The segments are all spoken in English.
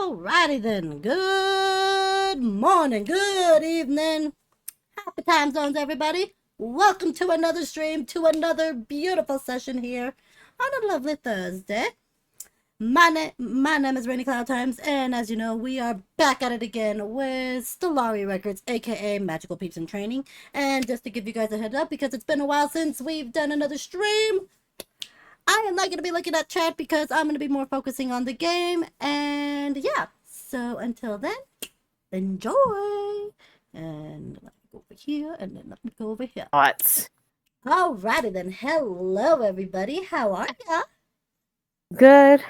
Alrighty then. Good morning, good evening. Happy time zones, everybody. Welcome to another stream, to another beautiful session here on a lovely Thursday. My name is Rainy Cloud Times, and as you know, we are back at it again with Stellari Records, aka Magical Peeps In Training. And just to give you guys a heads up, because it's been a while since we've done another stream, I am not going to be looking at chat because I'm going to be more focusing on the game. And yeah, so until then, enjoy. And let me go over here, and then let me go over here. Thoughts. Alrighty then. Hello, everybody. How are ya? Good.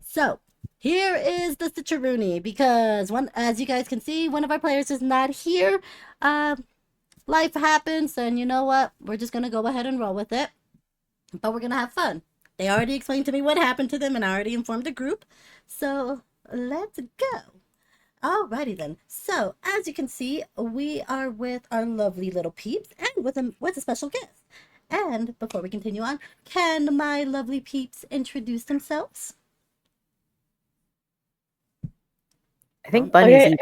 So, here is the Cicerone, because as you guys can see, one of our players is not here. Life happens, and you know what? We're just going to go ahead and roll with it. But we're going to have fun. They already explained to me what happened to them, and I already informed the group. So, let's go. Alrighty then. So, as you can see, we are with our lovely little peeps, and with a special guest. And before we continue on, can my lovely peeps introduce themselves? I think Bunny's. Okay.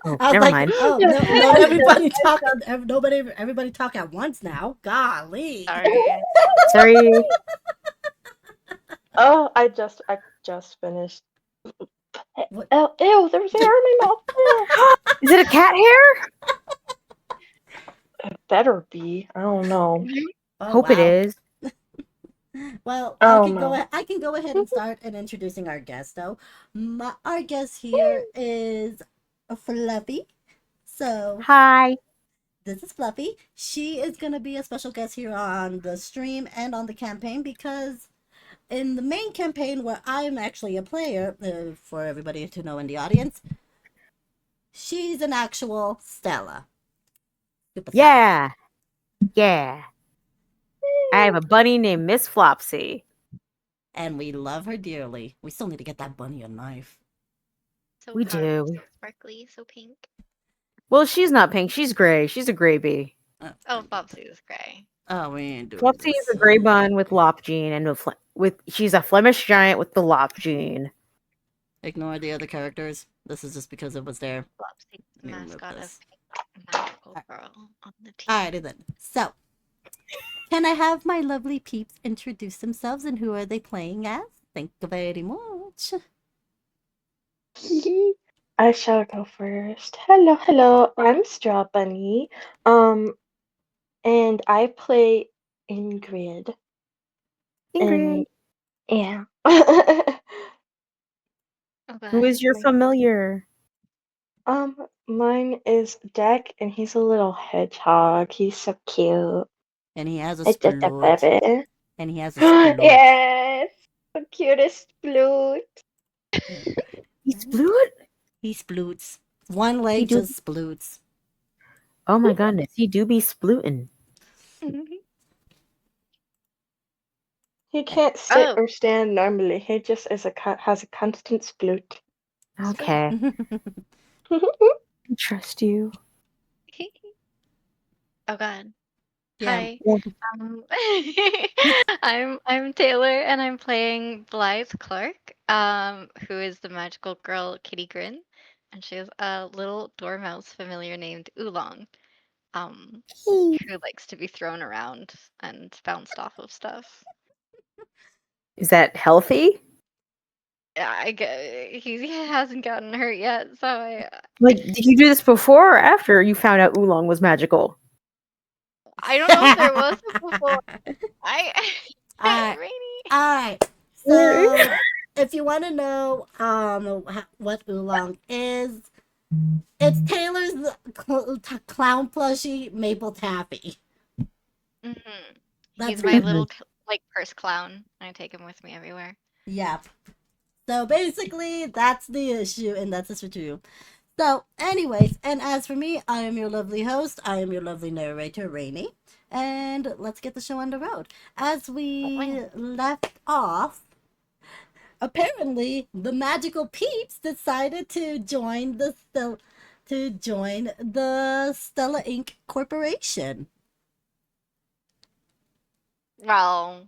Oh, I was never like, mind. oh, no, not everybody talk. Everybody talk at once now. Golly. Sorry. Oh, I just finished. What? Oh, ew, there's hair in my mouth. Is it a cat hair? It better be. I don't know. Oh, Hope wow. it is. Well, Oh, I can go ahead and start in introducing our guest, though. Our guest here is Fluffy. So, Hi. this is Fluffy. She is going to be a special guest here on the stream and on the campaign, because in the main campaign, where I'm actually a player, for everybody to know in the audience, she's an actual Stella. Yeah. Yeah. I have a bunny named Miss Flopsy. And we love her dearly. We still need to get that bunny a knife. So We powerful, do. so sparkly, so pink. Well, she's not pink. She's gray. She's a gray bee. Oh, Bobsy is gray. Oh, we ain't doing Flopsy this. is a gray bun with lop gene, and she's a Flemish giant with the lop gene. Ignore the other characters. This is just because it was there. Bobsy, Let me remove mascot this. of Magical Girl on the team. Alrighty then. So, can I have my lovely peeps introduce themselves, and who are they playing as? Thank you very much. I shall go first. Hello. I'm Strawbunny. And I play Ingrid. Ingrid. And, yeah. Who is your My- familiar? Mine is Deck, and he's a little hedgehog. He's so cute. And he has a It's just a sploot. baby. And he has a sploot. Yes, the cutest flute. He sploot? He sploots. One leg do- just sploots. Oh my goodness, he do be splooting. He can't sit Oh. or stand normally. He just has a constant sploot. Okay, I trust you. Oh God. Yeah. Hi. I'm Taylor, and I'm playing Blythe Clarke, who is the magical girl Kitty Grin, and she has a little dormouse familiar named Oolong, who likes to be thrown around and bounced off of stuff. Is that healthy? Yeah, he hasn't gotten hurt yet, so Like, did you do this before or after you found out Oolong was magical? I don't know if there was a before. Alright. Rainy. Alright. So, if you want to know what Oolong is, it's Taylor's clown plushie Maple Taffy. Mm-hmm. That's He's my little purse clown. I take him with me everywhere. Yep. So basically, that's the issue, and that's the issue. So, anyways, and as for me, I am your lovely host. I am your lovely narrator, Rainy. And let's get the show on the road. As we left off, apparently the Magical Peeps decided to join the Stella Inc. Corporation. Well,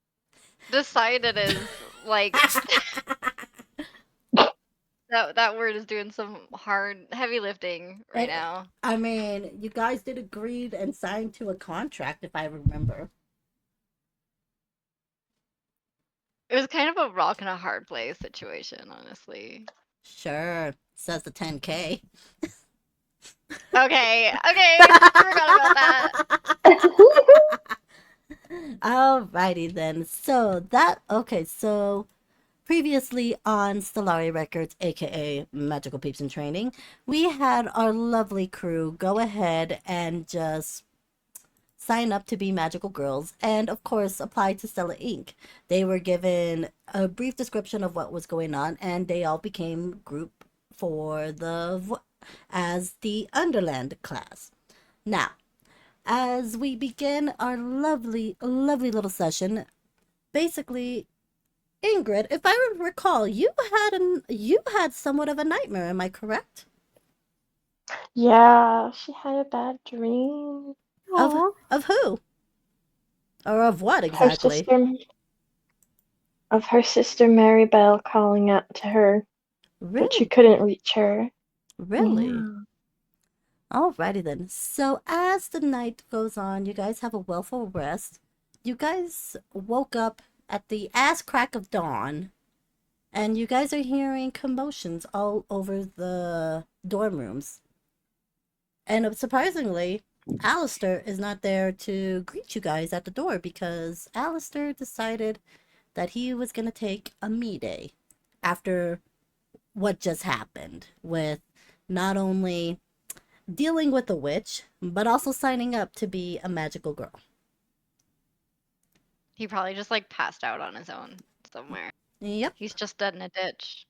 decided is like That word is doing some heavy lifting right And, now. I mean, you guys did agree and sign to a contract, if I remember. It was kind of a rock and a hard place situation, honestly. Sure, says the 10K. Okay, forgot about that. Alrighty then. So previously on Stellari Records, aka Magical Peeps in Training, we had our lovely crew go ahead and just sign up to be magical girls and of course apply to Stella Inc. They were given a brief description of what was going on and they all became group for as the Underland class. Now, as we begin our lovely, lovely little session, basically, Ingrid, if I recall, you had somewhat of a nightmare. Am I correct? Yeah, she had a bad dream. Of Aw. of who or of what Her exactly? sister, of her sister Maribel calling out to her, but she Really, couldn't reach her. really. Yeah. Alrighty then. So as the night goes on, you guys have a willful rest. You guys woke up at the ass crack of dawn, and you guys are hearing commotions all over the dorm rooms. And surprisingly, Alistair is not there to greet you guys at the door because Alistair decided that he was going to take a me day after what just happened with not only dealing with a witch, but also signing up to be a magical girl. He probably just like passed out on his own somewhere. Yep. He's just dead in a ditch.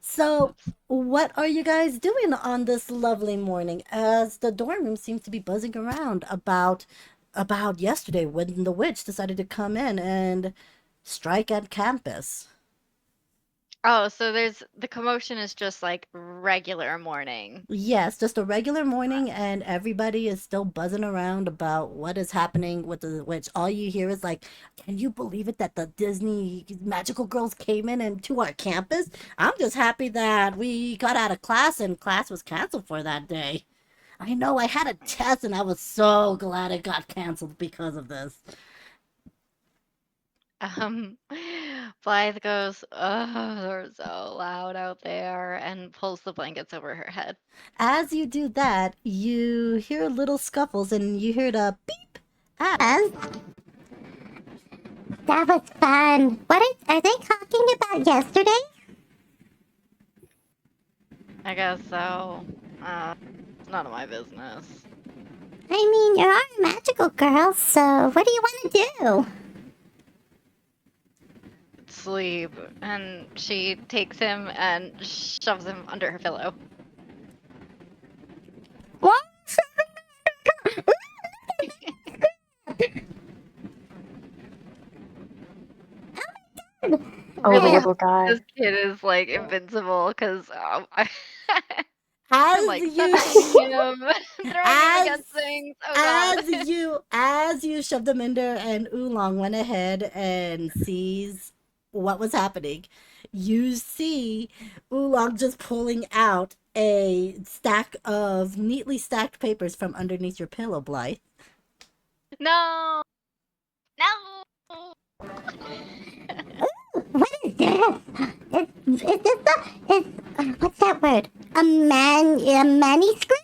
So, what are you guys doing on this lovely morning as the dorm room seems to be buzzing around about yesterday when the witch decided to come in and strike at campus? Oh, so the commotion is just like regular morning. Yes, just a regular morning, and everybody is still buzzing around about what is happening with the witch. All you hear is like, "Can you believe it that the Disney magical girls came in and to our campus?" I'm just happy that we got out of class and class was canceled for that day. I know I had a test and I was so glad it got canceled because of this. Um, Blythe goes, "Oh, they're so loud out there," and pulls the blankets over her head. As you do that, you hear little scuffles and you hear the beep as That was fun. Are they talking about yesterday? I guess so. It's none of my business. I mean, you're a magical girl, so what do you want to do? Sleep. And she takes him and shoves him under her pillow. What? Oh, the Well, little guy. This kid is like invincible because I'm as like you suffocating him, throwing him as against things. Oh god. as you shoved them in there and Oolong went ahead and sees what was happening, you see Oolong just pulling out a stack of neatly stacked papers from underneath your pillow, Blythe. No. No. what is this? Is this what's that word? A manuscript?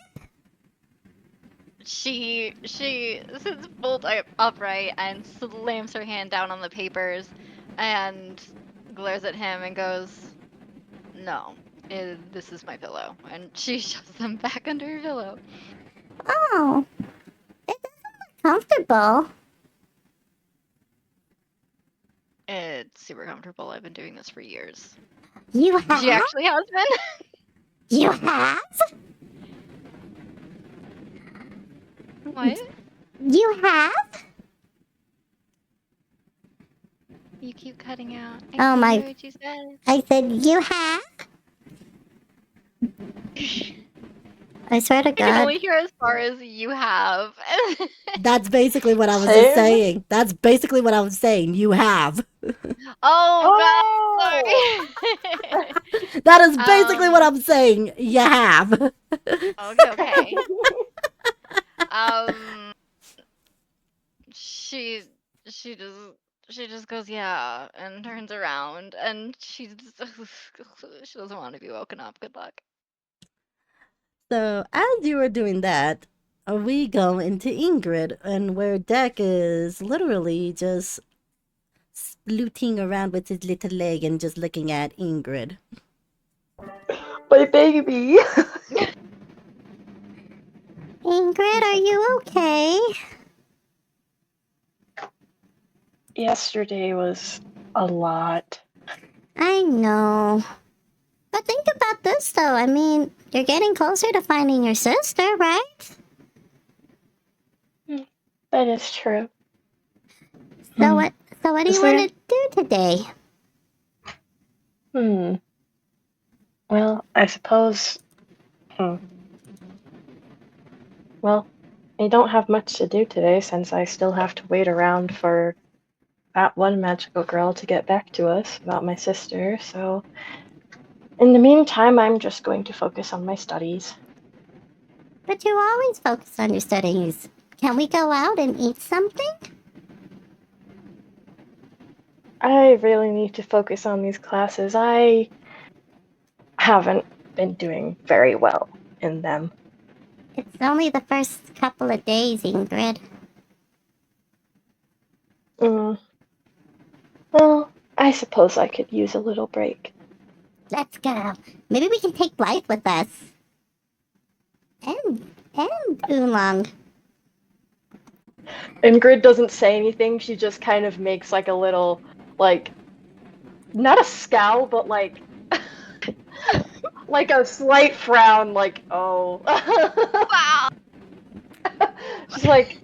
She sits bolt upright and slams her hand down on the papers and glares at him and goes, "No, this is my pillow." And she shoves them back under her pillow. Oh, it doesn't look comfortable. It's super comfortable. I've been doing this for years. You have? She actually has been. You have? What? You have? You keep cutting out. I Oh couldn't my- hear what you said. I said you have? I swear to I can God. only hear as far as you have. That's basically what I was Same. just saying. That's basically what I was saying. You have. Oh God, sorry. That is basically what Um, I'm saying. You have. okay. Um, she she just she just goes yeah and turns around and she she doesn't want to be woken up. Good luck. So as you were doing that, we go into Ingrid, and where Deck is literally just looting around with his little leg and just looking at Ingrid. My baby. Ingrid, are you okay? Yesterday was a lot. I know. But think about this, though. I mean, you're getting closer to finding your sister, right? That is true. So what? So what do Is you there- want to do today? Well, I suppose. Well, I don't have much to do today since I still have to wait around for that one magical girl to get back to us about my sister, so in the meantime, I'm just going to focus on my studies. But you always focus on your studies. Can we go out and eat something? I really need to focus on these classes. I haven't been doing very well in them. It's only the first couple of days, Ingrid. Well, I suppose I could use a little break. Let's go. Maybe we can take Blythe with us. And Oolong. Ingrid doesn't say anything, she just kind of makes like a little, like, not a scowl, but like, like a slight frown, like, oh. Wow. She's like,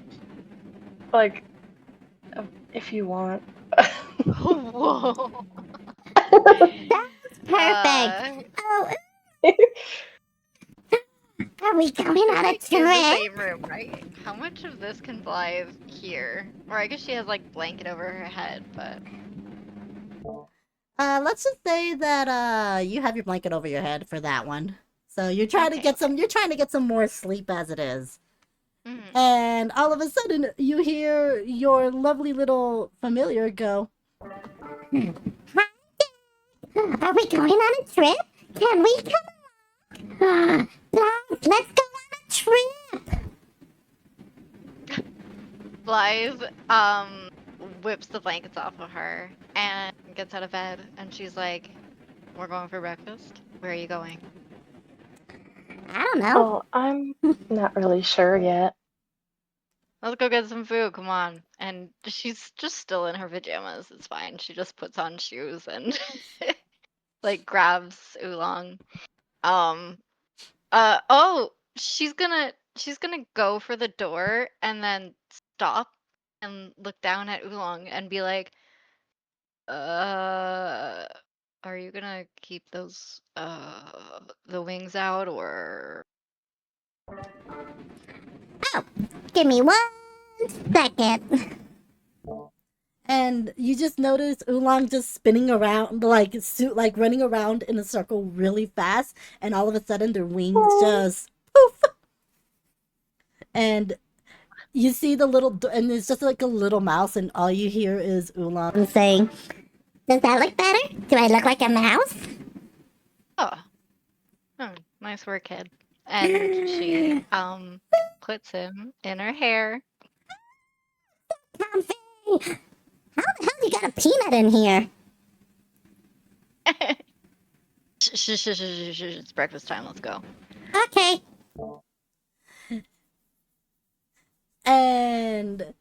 if you want. Whoa. Perfect. Oh, are we going on a In the trip? same room, right? How much of this can Blythe hear? Or I guess she has like blanket over her head, but Let's just say that you have your blanket over your head for that one. So you're trying to Okay, get some. You're trying to get some more sleep as it is. mhm. And all of a sudden, you hear your lovely little familiar go, Are we going on a trip? Can we come along? Blythe, let's go on a trip. Blythe whips the blankets off of her and gets out of bed and she's like, "We're going for breakfast? Where are you going?" I don't know. Oh, I'm not really sure yet. Let's go get some food, come on. And she's just still in her pajamas, it's fine. She just puts on shoes and like grabs Oolong. Oh, she's gonna go for the door and then stop and look down at Oolong and be like, are you gonna keep those the wings out or Give me 1 second. and you just notice Oolong just spinning around, like like running around in a circle really fast, and all of a sudden their wings just poof, and you see the little, and it's just like a little mouse, and all you hear is Oolong I'm saying, does that look better? Do I look like a mouse? oh, nice work, kid. And she puts him in her hair. Comfy. How the hell you got a peanut in here? It's breakfast time, let's go. Okay. And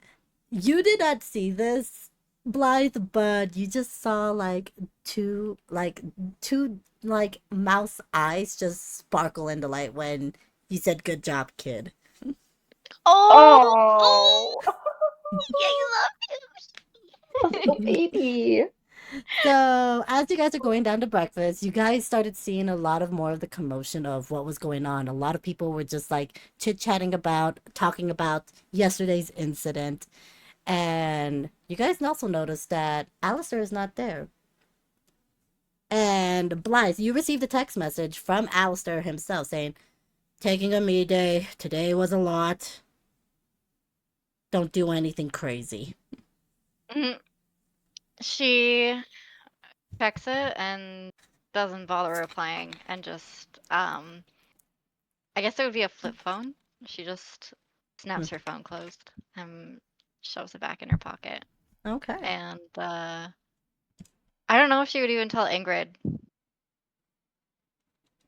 you did not see this, Blythe, but you just saw like two mouse eyes just sparkle in the light when you said "good job, kid." Oh, I love you. baby. So as as you guys are going down to breakfast, you guys started seeing a lot of more of the commotion of what was going on. A lot of people were just like chit-chatting about, talking about yesterday's incident. And you guys also noticed that Alistair is not there. And Blythe, you received a text message from Alistair himself saying, taking a me day. Today was a lot. Don't do anything crazy. Mhm. She checks it and doesn't bother replying and just I guess it would be a flip phone. She just snaps her phone closed and shoves it back in her pocket. Okay. And I don't know if she would even tell Ingrid.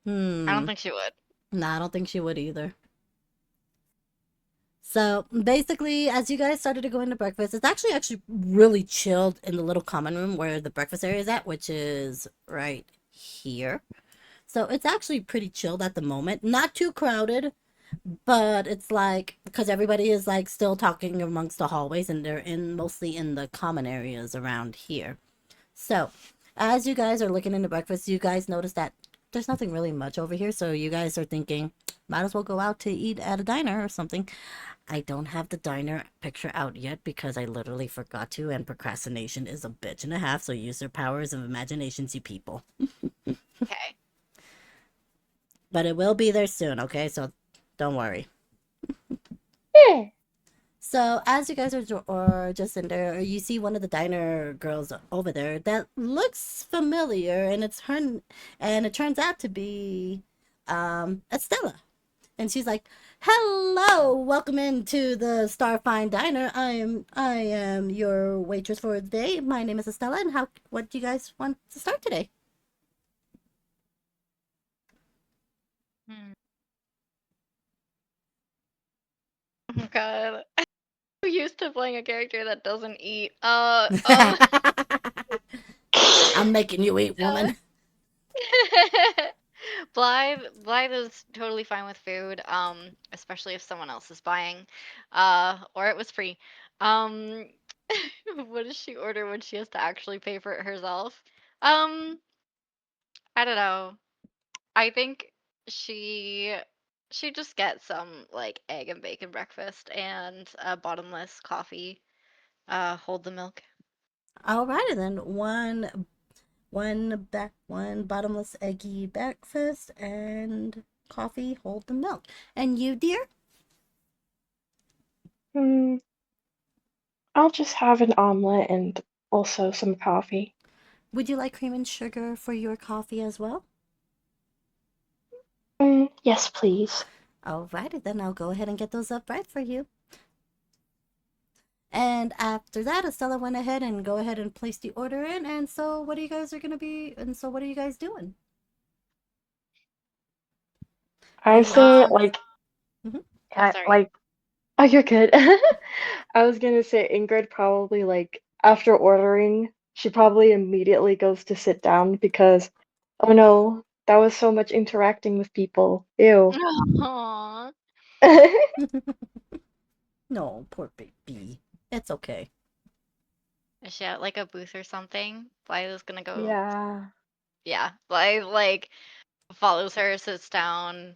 I don't think she would. Nah, I don't think she would either. So basically, as you guys started to go into breakfast, it's actually really chilled in the little common room where the breakfast area is at, which is right here. So it's actually pretty chilled at the moment. Not too crowded, but it's like because everybody is like still talking amongst the hallways and they're in mostly in the common areas around here. So as you guys are looking into breakfast, you guys notice that there's nothing really much over here. So you guys are thinking, might as well go out to eat at a diner or something. I don't have the diner picture out yet because I literally forgot to, and procrastination is a bitch and a half. So use your powers of imaginations, you people. Okay. But it will be there soon, okay? So don't worry. Yeah. So as you guys are just in there, you see one of the diner girls over there that looks familiar, and it's her, and it turns out to be Stella. And she's like, "Hello, welcome into the Starfine Diner. I am your waitress for the day. My name is Stella, and what do you guys want to start today?" Oh God. I'm used to playing a character that doesn't eat. I'm making you eat, woman. Blythe is totally fine with food, especially if someone else is buying, or it was free. Um, what does she order when she has to actually pay for it herself? Um, I don't know. I think she she just gets some like egg and bacon breakfast and a bottomless coffee. Hold the milk. Alrighty then. One bottomless eggy breakfast and coffee. Hold the milk. And you, dear? Hmm. I'll just have an omelet and also some coffee. Would you like cream and sugar for your coffee as well? Yes, please. Alrighty then. I'll go ahead and get those up right for you. And after that, Estella went ahead and go ahead and place the order in. And so what are you guys doing? I You all say set? like Mhm. Sorry. like oh, you're good. I was gonna say Ingrid probably like after ordering, she probably immediately goes to sit down because oh no, that was so much interacting with people. Ew. Aww. No, poor baby. It's okay. Is she at like a booth or something? Blythe is gonna go. Yeah. Yeah, Blythe like follows her, sits down,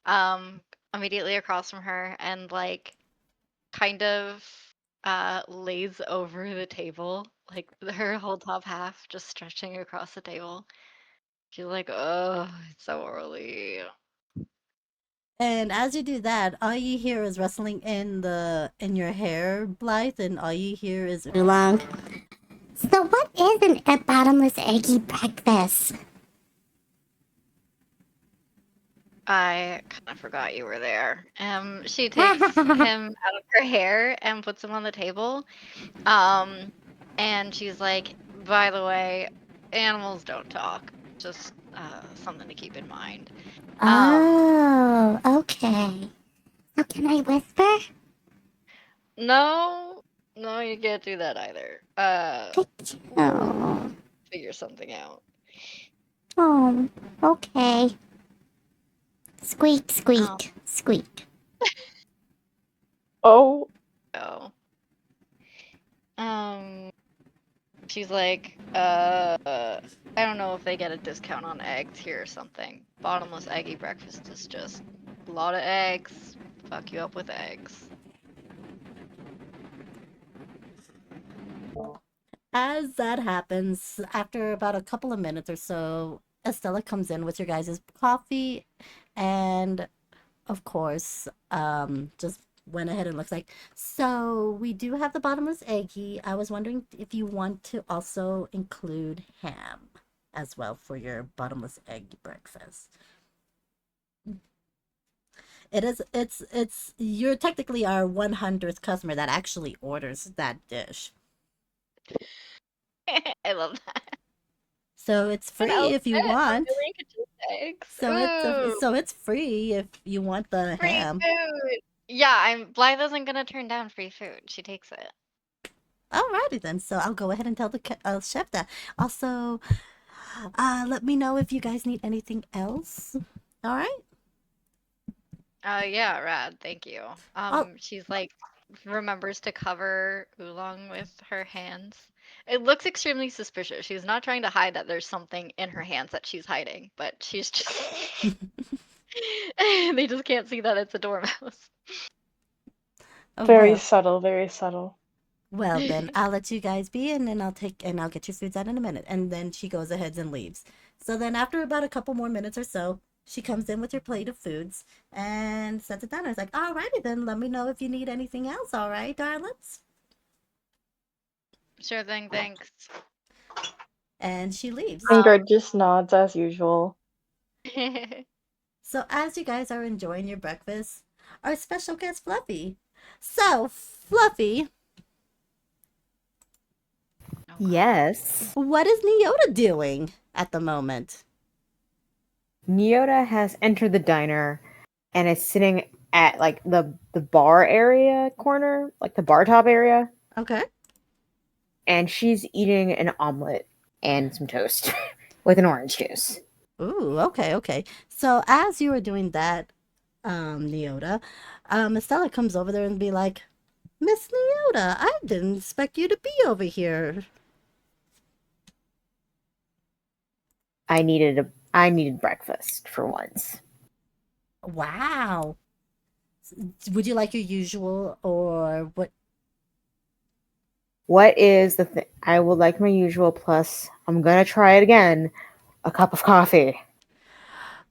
um, immediately across from her, and like kind of lays over the table, like her whole top half just stretching across the table. She's like, oh, it's so early. And as you do that, all you hear is rustling in your hair, Blythe, and all you hear is Long. So what is a bottomless eggy breakfast? I kind of forgot you were there. She takes him out of her hair and puts him on the table. And she's like, by the way, animals don't talk. Just something to keep in mind. Oh, okay. So can I whisper? No, no, you can't do that either. We'll Oh, figure something out. oh, okay. Squeak, Oh, squeak, squeak. Oh, so, um, she's like, I don't know if they get a discount on eggs here or something. Bottomless eggy breakfast is just a lot of eggs. Fuck you up with eggs. As that happens, after about a couple of minutes or so, Estella comes in with your guys' coffee, and of course, just went ahead and looks like, so we do have the bottomless eggy. I was wondering if you want to also include ham as well for your bottomless egg breakfast. It's you're technically our 100th customer that actually orders that dish. I love that. So it's What free else? if you A want. million eggs. So Ooh, it's free if you want the free ham. food. Yeah, Blythe isn't gonna turn down free food. She takes it. Alrighty then. So I'll go ahead and tell the chef that. Also, let me know if you guys need anything else. All right. Yeah, rad. Thank you. Oh, She's like remembers to cover Oolong with her hands. It looks extremely suspicious. She's not trying to hide that there's something in her hands that she's hiding, but she's just they just can't see that it's a dormouse. Very well, subtle, very subtle. well then I'll let you guys be, and then I'll get your foods out in a minute. And then she goes ahead and leaves. So then after about a couple more minutes or so, she comes in with your plate of foods and sets it down. I was like, alrighty then. Let me know if you need anything else. All right, darlings. Sure thing, thanks. And she leaves. Ingrid just nods as usual. So as you guys are enjoying your breakfast, our special guest Fluffy. So Fluffy, Yes. what is Neota doing at the moment? Neota has entered the diner and is sitting at like the bar area corner, like the bar top area, Okay. and she's eating an omelet and some toast with an orange juice. Ooh, okay. So as you were doing that, Neota, Stella comes over there and be like, Miss Neota, I didn't expect you to be over here. I needed breakfast for once. Wow. Would you like your usual or what? What is the thing? I would like my usual, plus I'm gonna try it again. A cup of coffee.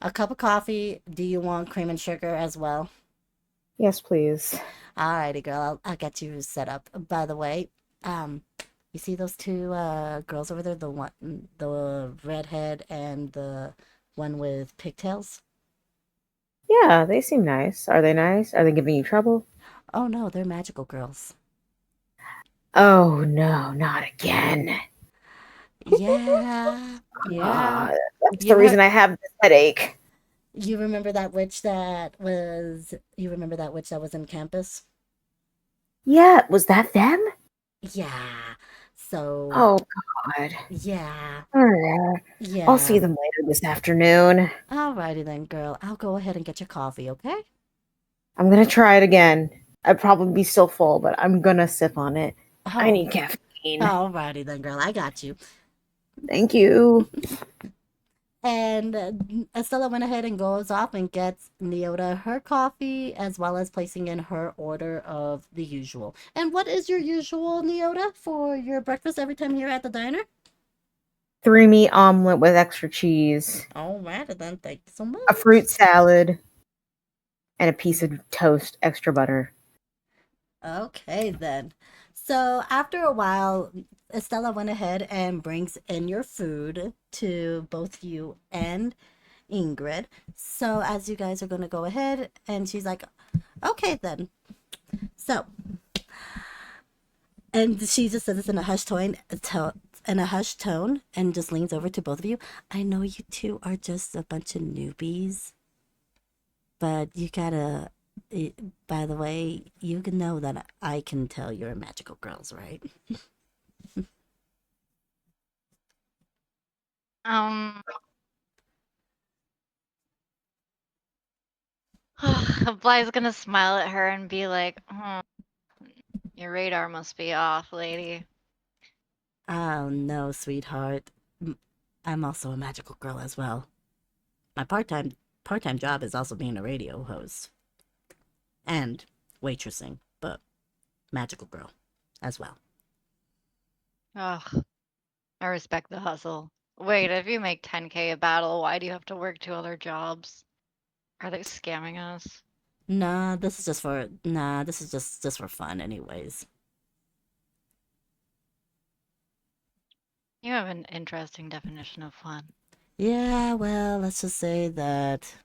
A cup of coffee. Do you want cream and sugar as well? Yes, please. Alrighty, girl. I'll get you set up. By the way, um, you see those two girls over there? The redhead and the one with pigtails? Yeah, they seem nice. Are they nice? Are they giving you trouble? Oh no, they're magical girls. Oh no, not again. Yeah, yeah. That's the You reason heard, I have this headache. you remember that witch that was? You remember that witch that was in campus? Yeah, was that them? Yeah. So Oh God. yeah, I'll see yeah. them later this afternoon. Alrighty then, girl. I'll go ahead and get your coffee, okay? I'm gonna try it again. I'd probably be still full, but I'm gonna sip on it. I Oh, need caffeine. alrighty then, girl. I got you. Thank you. And Estella went ahead and goes off and gets Neota her coffee, as well as placing in her order of the usual. And what is your usual, Neota, for your breakfast every time you're at the diner? 3-meat omelet with extra cheese, Alrighty then. Thank you so much. a fruit salad, and a piece of toast, extra butter. Okay then. So after a while, Estella went ahead and brings in your food to both you and Ingrid. So as you guys are going to go ahead, and she's like, okay then. So, and she just says this in a hushed tone, and just leans over to both of you. I know you two are just a bunch of newbies, but you gotta. By the way, you can know that I can tell you're magical girls, right? Um, Blythe's gonna smile at her and be like, your radar must be off, lady. Oh no, sweetheart. I'm also a magical girl as well. My part-time job is also being a radio host and waitressing, but magical girl as well. Ugh, I respect the hustle. Wait, if you make 10K a battle, why do you have to work 2 other jobs? Are they scamming us? This is just for fun anyways. You have an interesting definition of fun. Yeah, well, let's just say that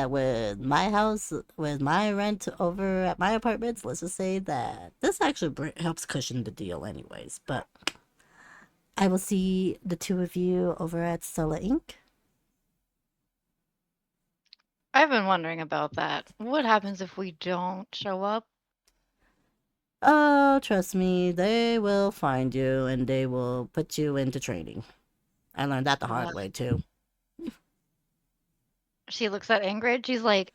with my house, with my rent over at my apartments, let's just say that this actually helps cushion the deal anyways. But I will see the two of you over at Stella Inc. I've been wondering about that. What happens if we don't show up? Oh, trust me, they will find you and they will put you into training. I learned that the hard way too. She looks at Ingrid. She's like,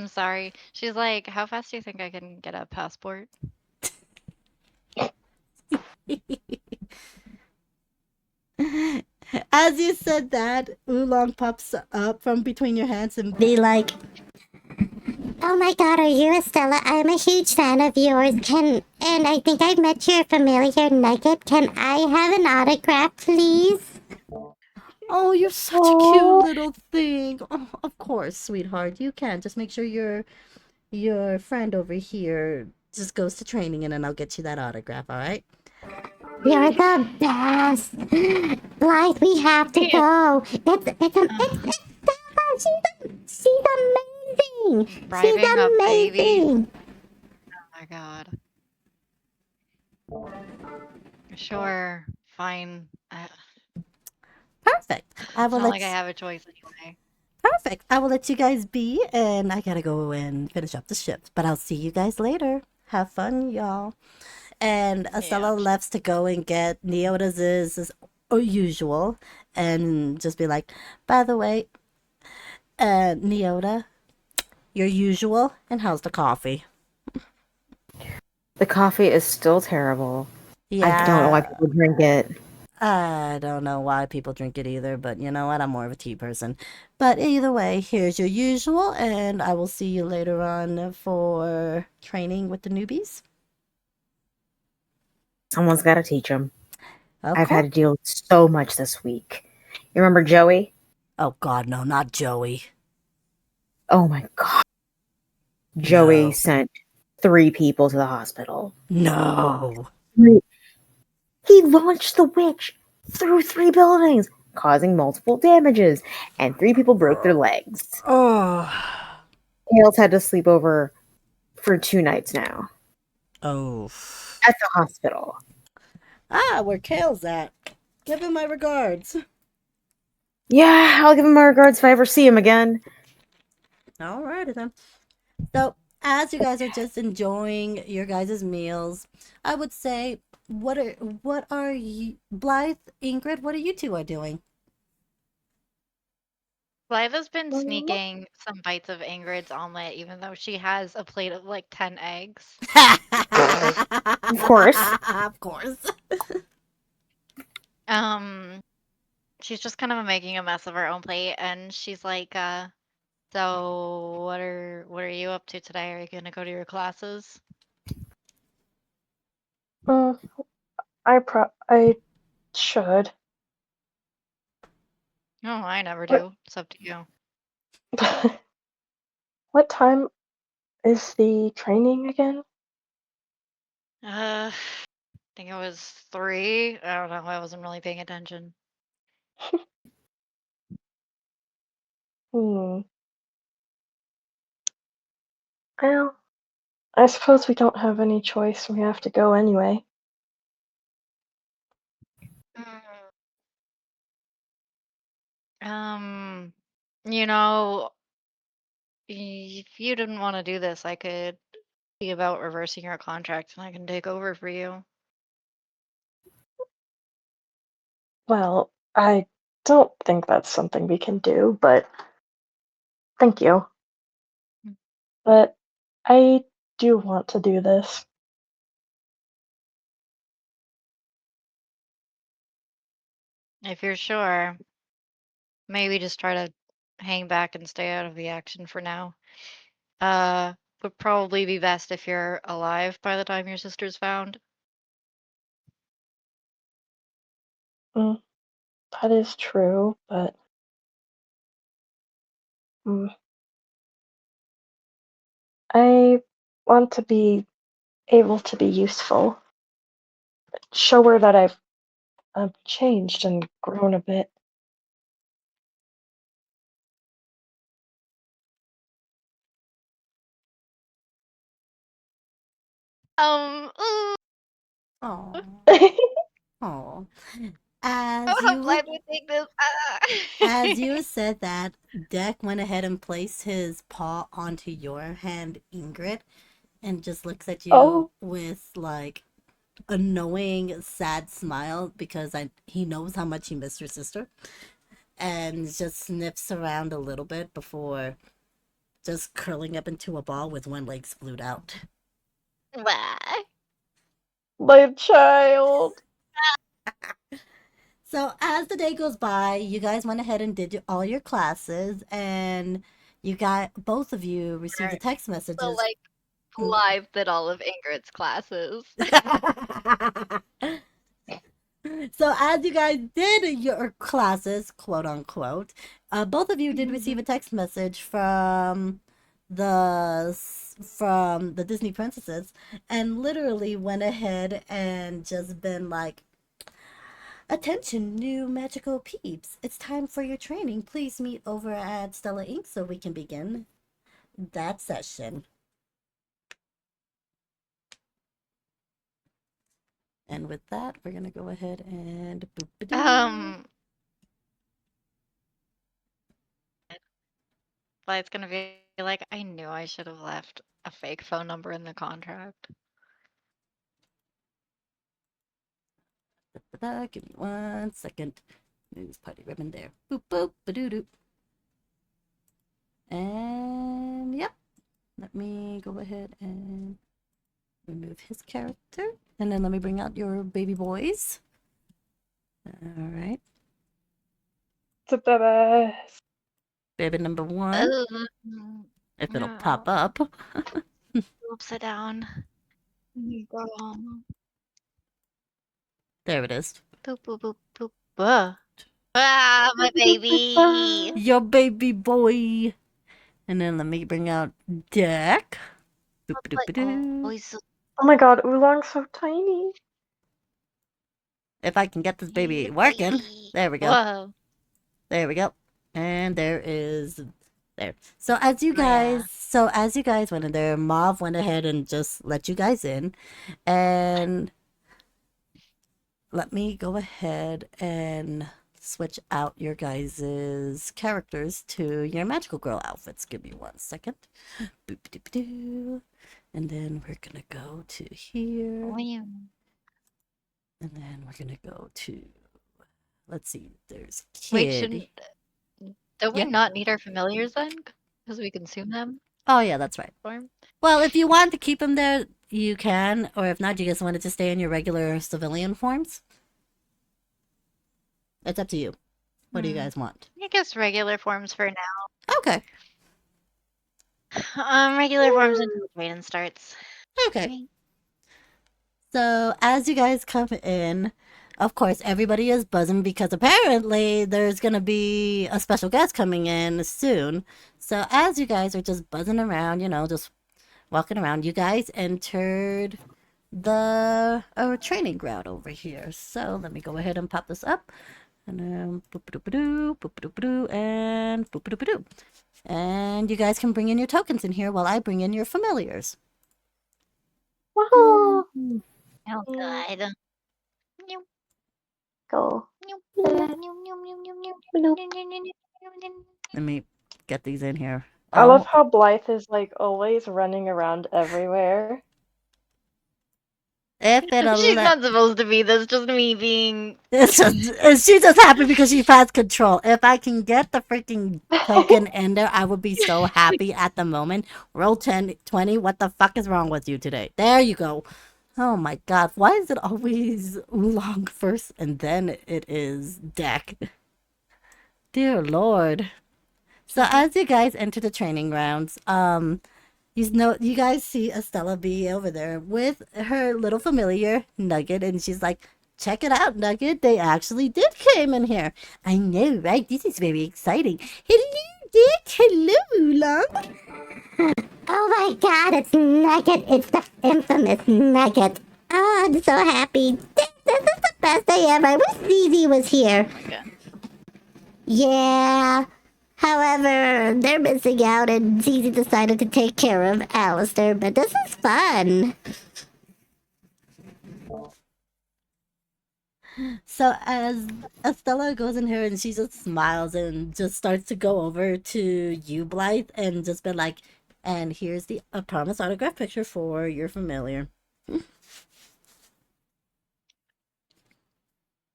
sorry. She's like, how fast do you think I can get a passport? As you said that, Oolong pops up from between your hands and Be like, oh my god, are you Stella? I'm a huge fan of yours. And I think I met your familiar Nugget. Can I have an autograph, please? oh, you're such a cute little thing. Oh, of course, sweetheart. You can. Just make sure your friend over here just goes to training and then I'll get you that autograph, all right? You're the best. Blythe, we have to go. It's Stella. She's amazing. Bribing She's a baby. amazing. Oh my god. Sure, fine. Perfect. I It's will not let like I have a choice anyway. Perfect. I will let you guys be and I gotta go and finish up the shift. But I'll see you guys later. Have fun, y'all. And Stella left to go and get Neota's as usual and just be like, by the way, Neota, your usual, and how's the coffee? The coffee is still terrible. Yeah. I don't know why people drink it. I don't know why people drink it either, but you know what? I'm more of a tea person. But either way, here's your usual, and I will see you later on for training with the newbies. Someone's got to teach them. Of I've had to course. deal with so much this week. You remember Joey? Oh God, no, not Joey. Oh my God. Joey No. sent 3 people to the hospital. No. He launched the witch through 3 buildings, causing multiple damages, and 3 people broke their legs. Oh. Tails had to sleep over for 2 nights now. Oh. At the hospital. Ah, where Kale's at. Give him my regards. Yeah, I'll give him my regards if I ever see him again. Alrighty then. So, as you guys are just enjoying your guys' meals, I would say, what are you, Blythe, Ingrid, what are you two are doing? Blythe has been sneaking some bites of Ingrid's omelet, even though she has a plate of like 10 eggs. Of course. Of course. She's just kind of making a mess of her own plate, and she's like, so what are you up to today? Are you gonna go to your classes? I should. No, I never do. It's up to you. What time is the training again? I think it was 3. I don't know. I wasn't really paying attention. Well, I suppose we don't have any choice. We have to go anyway. You know, if you didn't want to do this, I could see about reversing your contract and I can take over for you. Well, I don't think that's something we can do, but thank you. But I do want to do this. If you're sure, maybe just try to hang back and stay out of the action for now. Would probably be best if you're alive by the time your sister's found. Mm, that is true, but I want to be able to be useful. Show her that I've changed and grown a bit. Ooh, Oh, oh. I As hope you Blythe would take this. as you said that, Deck went ahead and placed his paw onto your hand, Ingrid, and just looks at you Oh. with like a knowing, sad smile because he knows how much he missed your sister, and just sniffs around a little bit before just curling up into a ball with one leg split out. Why? My child. So as the day goes by, you guys went ahead and did all your classes, and both of you received the text messages. So, like, Blythe did all of Ingrid's classes. So as you guys did your classes, quote unquote, both of you did receive a text message from the Disney princesses, and literally went ahead and just been like, attention, new magical peeps, it's time for your training. Please meet over at Stella Inc. so we can begin that session. And with that, we're gonna go ahead and Blythe's gonna be like, I knew I should have left a fake phone number in the contract. Give me 1 second. News party ribbon there. Boop boop ba-doo doo. And yep. Let me go ahead and remove his character. And then let me bring out your baby boys. Alright. Baby number 1. If it'll pop up. Upside down. There it is. Boop, boop, boop, boop. Ah, my baby. Your baby boy. And then let me bring out Deck. Oh, he's so Oh my god, Oolong's so tiny. If I can get this baby working. There we go. Whoa. There we go. And there is there. So as you guys went in there, Mauve went ahead and just let you guys in. And let me go ahead and switch out your guys' characters to your magical girl outfits. Give me 1 second. Boop-a-doop-a-doo. And then we're gonna go to here. And then we're gonna go to, let's see, there's Kid. Don't we not need our familiars then? Because we consume them? Oh yeah, that's right. Well, if you want to keep them there, you can. Or if not, you just wanted to stay in your regular civilian forms. It's up to you. What do you guys want? I guess regular forms for now. Okay. Regular forms until the training starts. Okay. So as you guys come in, of course, everybody is buzzing because apparently there's going to be a special guest coming in soon. So as you guys are just buzzing around, just walking around, you guys entered the training ground over here. So let me go ahead and pop this up. And then boop-a-doop-a-doo, boop-a-doop-a-doo, and boop-a-doop-a-doo. And you guys can bring in your tokens in here while I bring in your familiars. Wow. Oh, God. Go. Let me get these in here. I love how Blythe is like always running around everywhere. If it'll She's not supposed to be. That's just me being. She's just happy because she has control. If I can get the freaking token in there, I would be so happy at the moment. Roll 20. What the fuck is wrong with you today? There you go. Oh my god, why is it always Oolong first and then it is Deck? Dear Lord. So as you guys enter the training grounds, you guys see Estella be over there with her little familiar Nugget, and she's like, "Check it out, Nugget. They actually did came in here. I know, right? This is very exciting. Hello, Dick. Hello, Oolong." Oh my god, it's Nugget. It's the infamous Nugget. Oh, I'm so happy. This is the best day ever. I wish Zizi was here. Yeah. However, they're missing out and Zizi decided to take care of Alistair, but this is fun. So as Estella goes in here and she just smiles and just starts to go over to you, Blythe, and just be like, "And here's a promised autograph picture for your familiar."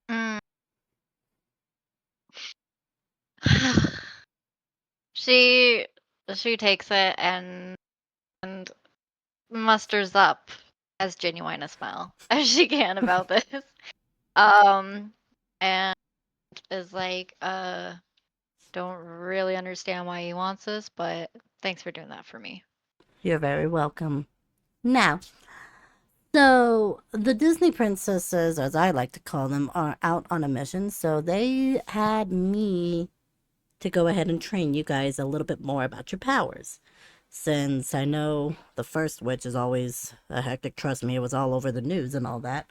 Mm. she takes it and musters up as genuine a smile as she can about this. And is like, don't really understand why he wants this, but thanks for doing that for me. You're very welcome. Now, so the Disney princesses, as I like to call them, are out on a mission. So they had me to go ahead and train you guys a little bit more about your powers. Since I know the first witch is always a hectic, trust me, it was all over the news and all that.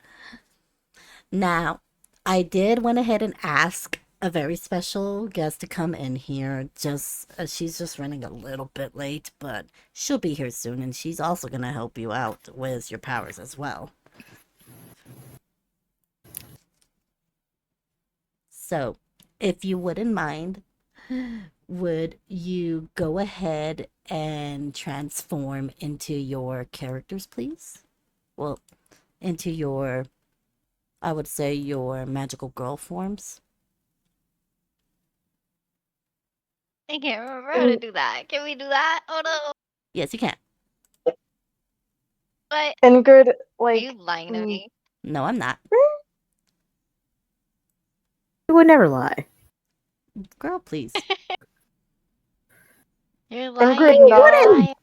Now, I did went ahead and ask a very special guest to come in here. She's just running a little bit late, but she'll be here soon, and she's also gonna help you out with your powers as well. So, if you wouldn't mind, would you go ahead and transform into your characters, please? Well, into your, I would say, your magical girl forms. I can't remember how to do that. Can we do that? Oh no. Yes, you can. What? Ingrid, Are like, you lying to me? No, I'm not. You would never lie. Girl, please. You're lying. Ingrid, You're no. lying.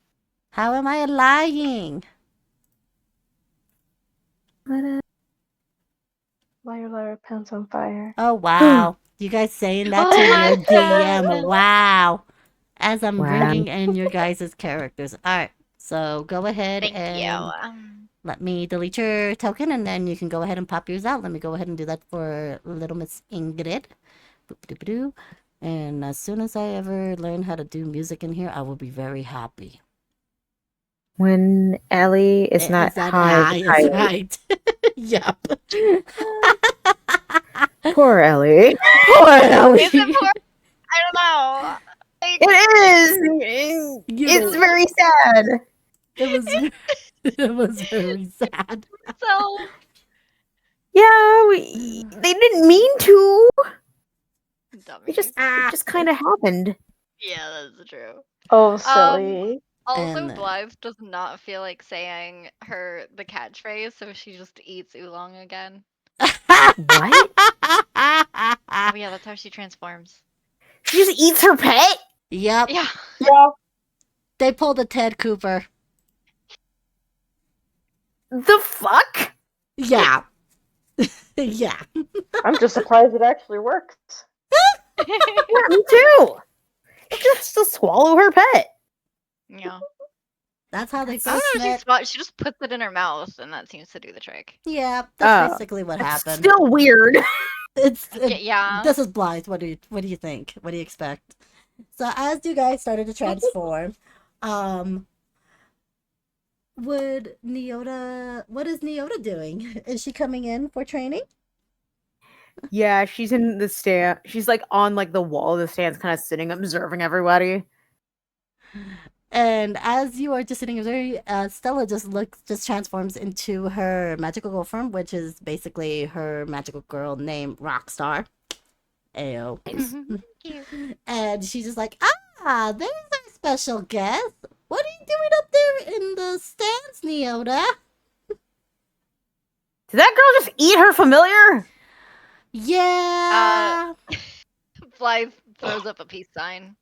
How am I lying? Liar, liar, pants on fire. Oh, wow. You guys saying that Oh to my your DM. God. Wow. As I'm Wow. bringing in your guys' characters. All right. So go ahead Thank and you. let me delete your token, and then you can go ahead and pop yours out. Let me go ahead and do that for little Miss Ingrid. Boop-a-doop-a-doo. And as soon as I ever learn how to do music in here, I will be very happy. When Ellie is not Is that high, is right. Yep. Poor Ellie. Poor Ellie. Is it poor? I don't know. Like, It is. You It's know, very sad. it was very sad. so Yeah, they didn't mean to. dummy. It just kind of happened. Yeah, that's true. Oh, silly. Also, And- Blythe does not feel like saying the catchphrase, so she just eats oolong again. What? Oh yeah, that's how she transforms. She just eats her pet? Yep. Yeah. Yeah. They pulled a Ted Cooper. The fuck? Yeah. Yeah. I'm just surprised it actually works. Yeah, me too. She just has to swallow her pet. Yeah. That's how they I first don't know, met. she just puts it in her mouth, and that seems to do the trick. Yeah, that's Oh, basically what That's happened. still weird. Yeah. This is Blythe. What do you think? What do you expect? So as you guys started to transform, what is Neota doing? Is she coming in for training? Yeah, she's in the stand. She's like on like the wall of the stands, kind of sitting, observing everybody. And as you are just sitting there, Stella just transforms into her magical girl form, which is basically her magical girl named Rockstar. Ayo. And she's just like, there's our special guest. What are you doing up there in the stands, Neota? Did that girl just eat her familiar? Yeah. Blythe throws up a peace sign.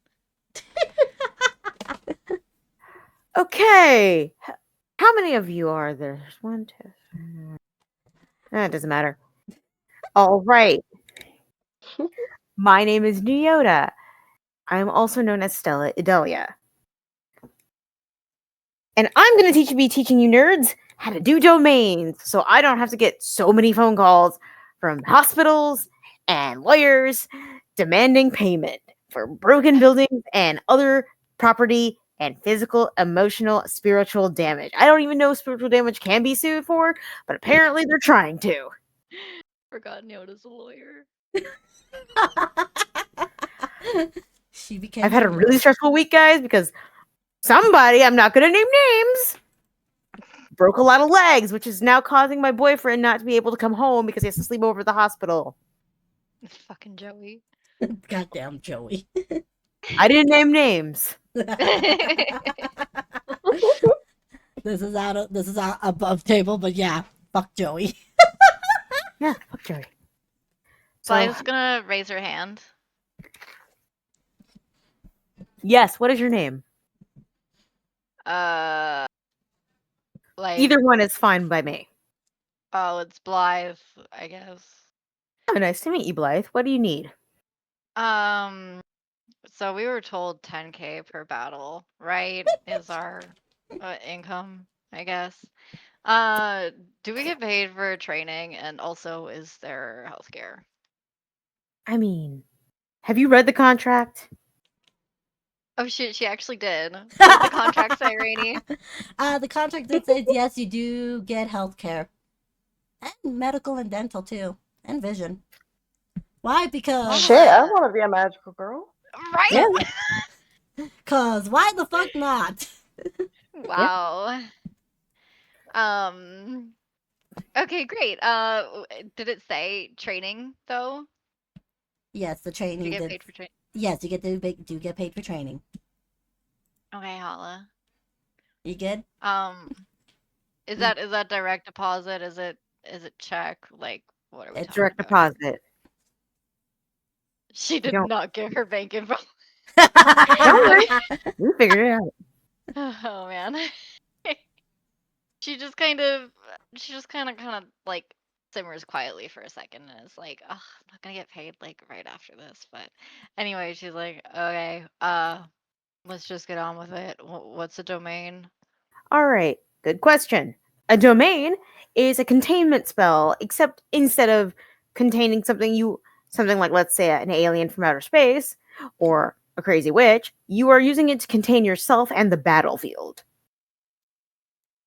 Okay. How many of you are there? There's 1, 2, 3. It doesn't matter. All right. My name is Neota. I am also known as Stella Idalia. And I'm going to be teaching you nerds how to do domains so I don't have to get so many phone calls from hospitals and lawyers demanding payment for broken buildings and other property and physical, emotional, spiritual damage. I don't even know if spiritual damage can be sued for, but apparently they're trying to. Forgot Neota's a lawyer. She became. I've had a really stressful week, guys, because somebody, I'm not going to name names, broke a lot of legs, which is now causing my boyfriend not to be able to come home because he has to sleep over at the hospital. Fucking Joey. Goddamn Joey. I didn't name names. This is out above table, but yeah, fuck Joey. Yeah, fuck Joey. So Blythe's gonna raise her hand. Yes, what is your name? Like, Either one is fine by me. Oh, it's Blythe, I guess. Oh, nice to meet you, Blythe. What do you need? So we were told 10K per battle, right? Is our income, I guess. Do we get paid for training? And also, is there healthcare? I mean, have you read the contract? Oh shit, she actually did. What did the contract say, Rainy? The contract that says yes, you do get healthcare. And medical and dental too. And vision. Why? Because Shit, I want to be a magical girl. Right? Cause why the fuck not? Wow. Okay, great. Did it say training though? Yes, the training. Do you get paid for training? Yes, you do get paid for training. Okay, holla. You good? Is that direct deposit? Is it check? Like, what are we It's talking direct about? deposit. She did not give her bank info. Don't worry. We figured it out. Oh man. She just kind of like simmers quietly for a second and is like, oh, I'm not gonna get paid like right after this. But anyway, she's like, okay, let's just get on with it. What's a domain? All right. Good question. A domain is a containment spell, except instead of containing something like, let's say, an alien from outer space or a crazy witch, you are using it to contain yourself and the battlefield.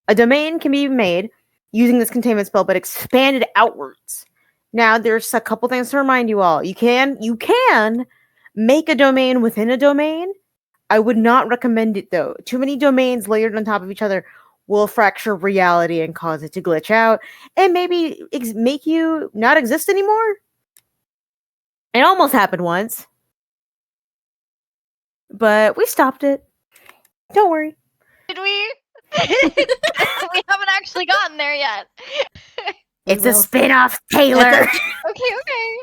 A domain can be made using this containment spell, but expanded outwards. Now, there's a couple things to remind you all. You can make a domain within a domain. I would not recommend it, though. Too many domains layered on top of each other will fracture reality and cause it to glitch out and maybe make you not exist anymore. It almost happened once, but we stopped it. Don't worry. Did we? We haven't actually gotten there yet. It's a spin-off, Taylor. Okay.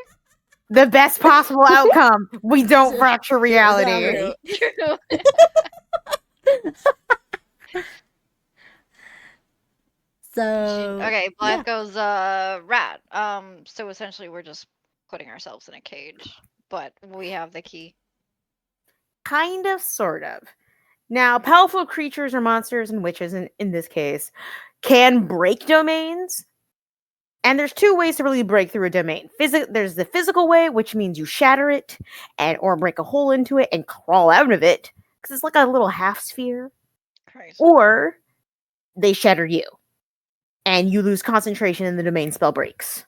The best possible outcome. We don't fracture reality. True. So okay, Blythe goes rat. So essentially we're just putting ourselves in a cage, but we have the key. Kind of, sort of. Now, powerful creatures or monsters and witches, in this case, can break domains. And there's two ways to really break through a domain. There's the physical way, which means you shatter it or break a hole into it and crawl out of it, because it's like a little half sphere. Christ. Or they shatter you, and you lose concentration and the domain spell breaks.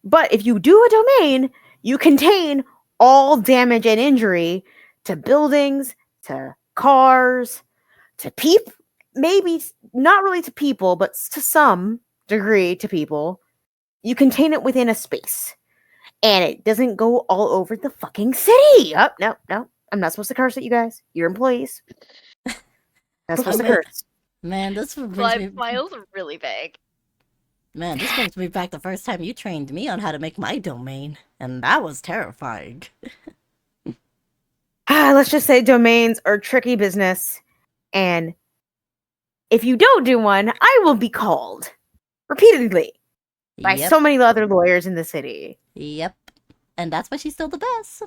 But if you do a domain, you contain all damage and injury to buildings, to cars, to people, maybe not really to people, but to some degree to people. You contain it within a space. And it doesn't go all over the fucking city. Oh, no. I'm not supposed to curse at you guys. You're employees. Not supposed to curse. Man, this Blythe smiles really big. Man, this brings me back the first time you trained me on how to make my domain, and that was terrifying. Let's just say domains are tricky business, and if you don't do one, I will be called repeatedly by Yep, so many other lawyers in the city. yep. And that's why she's still the best.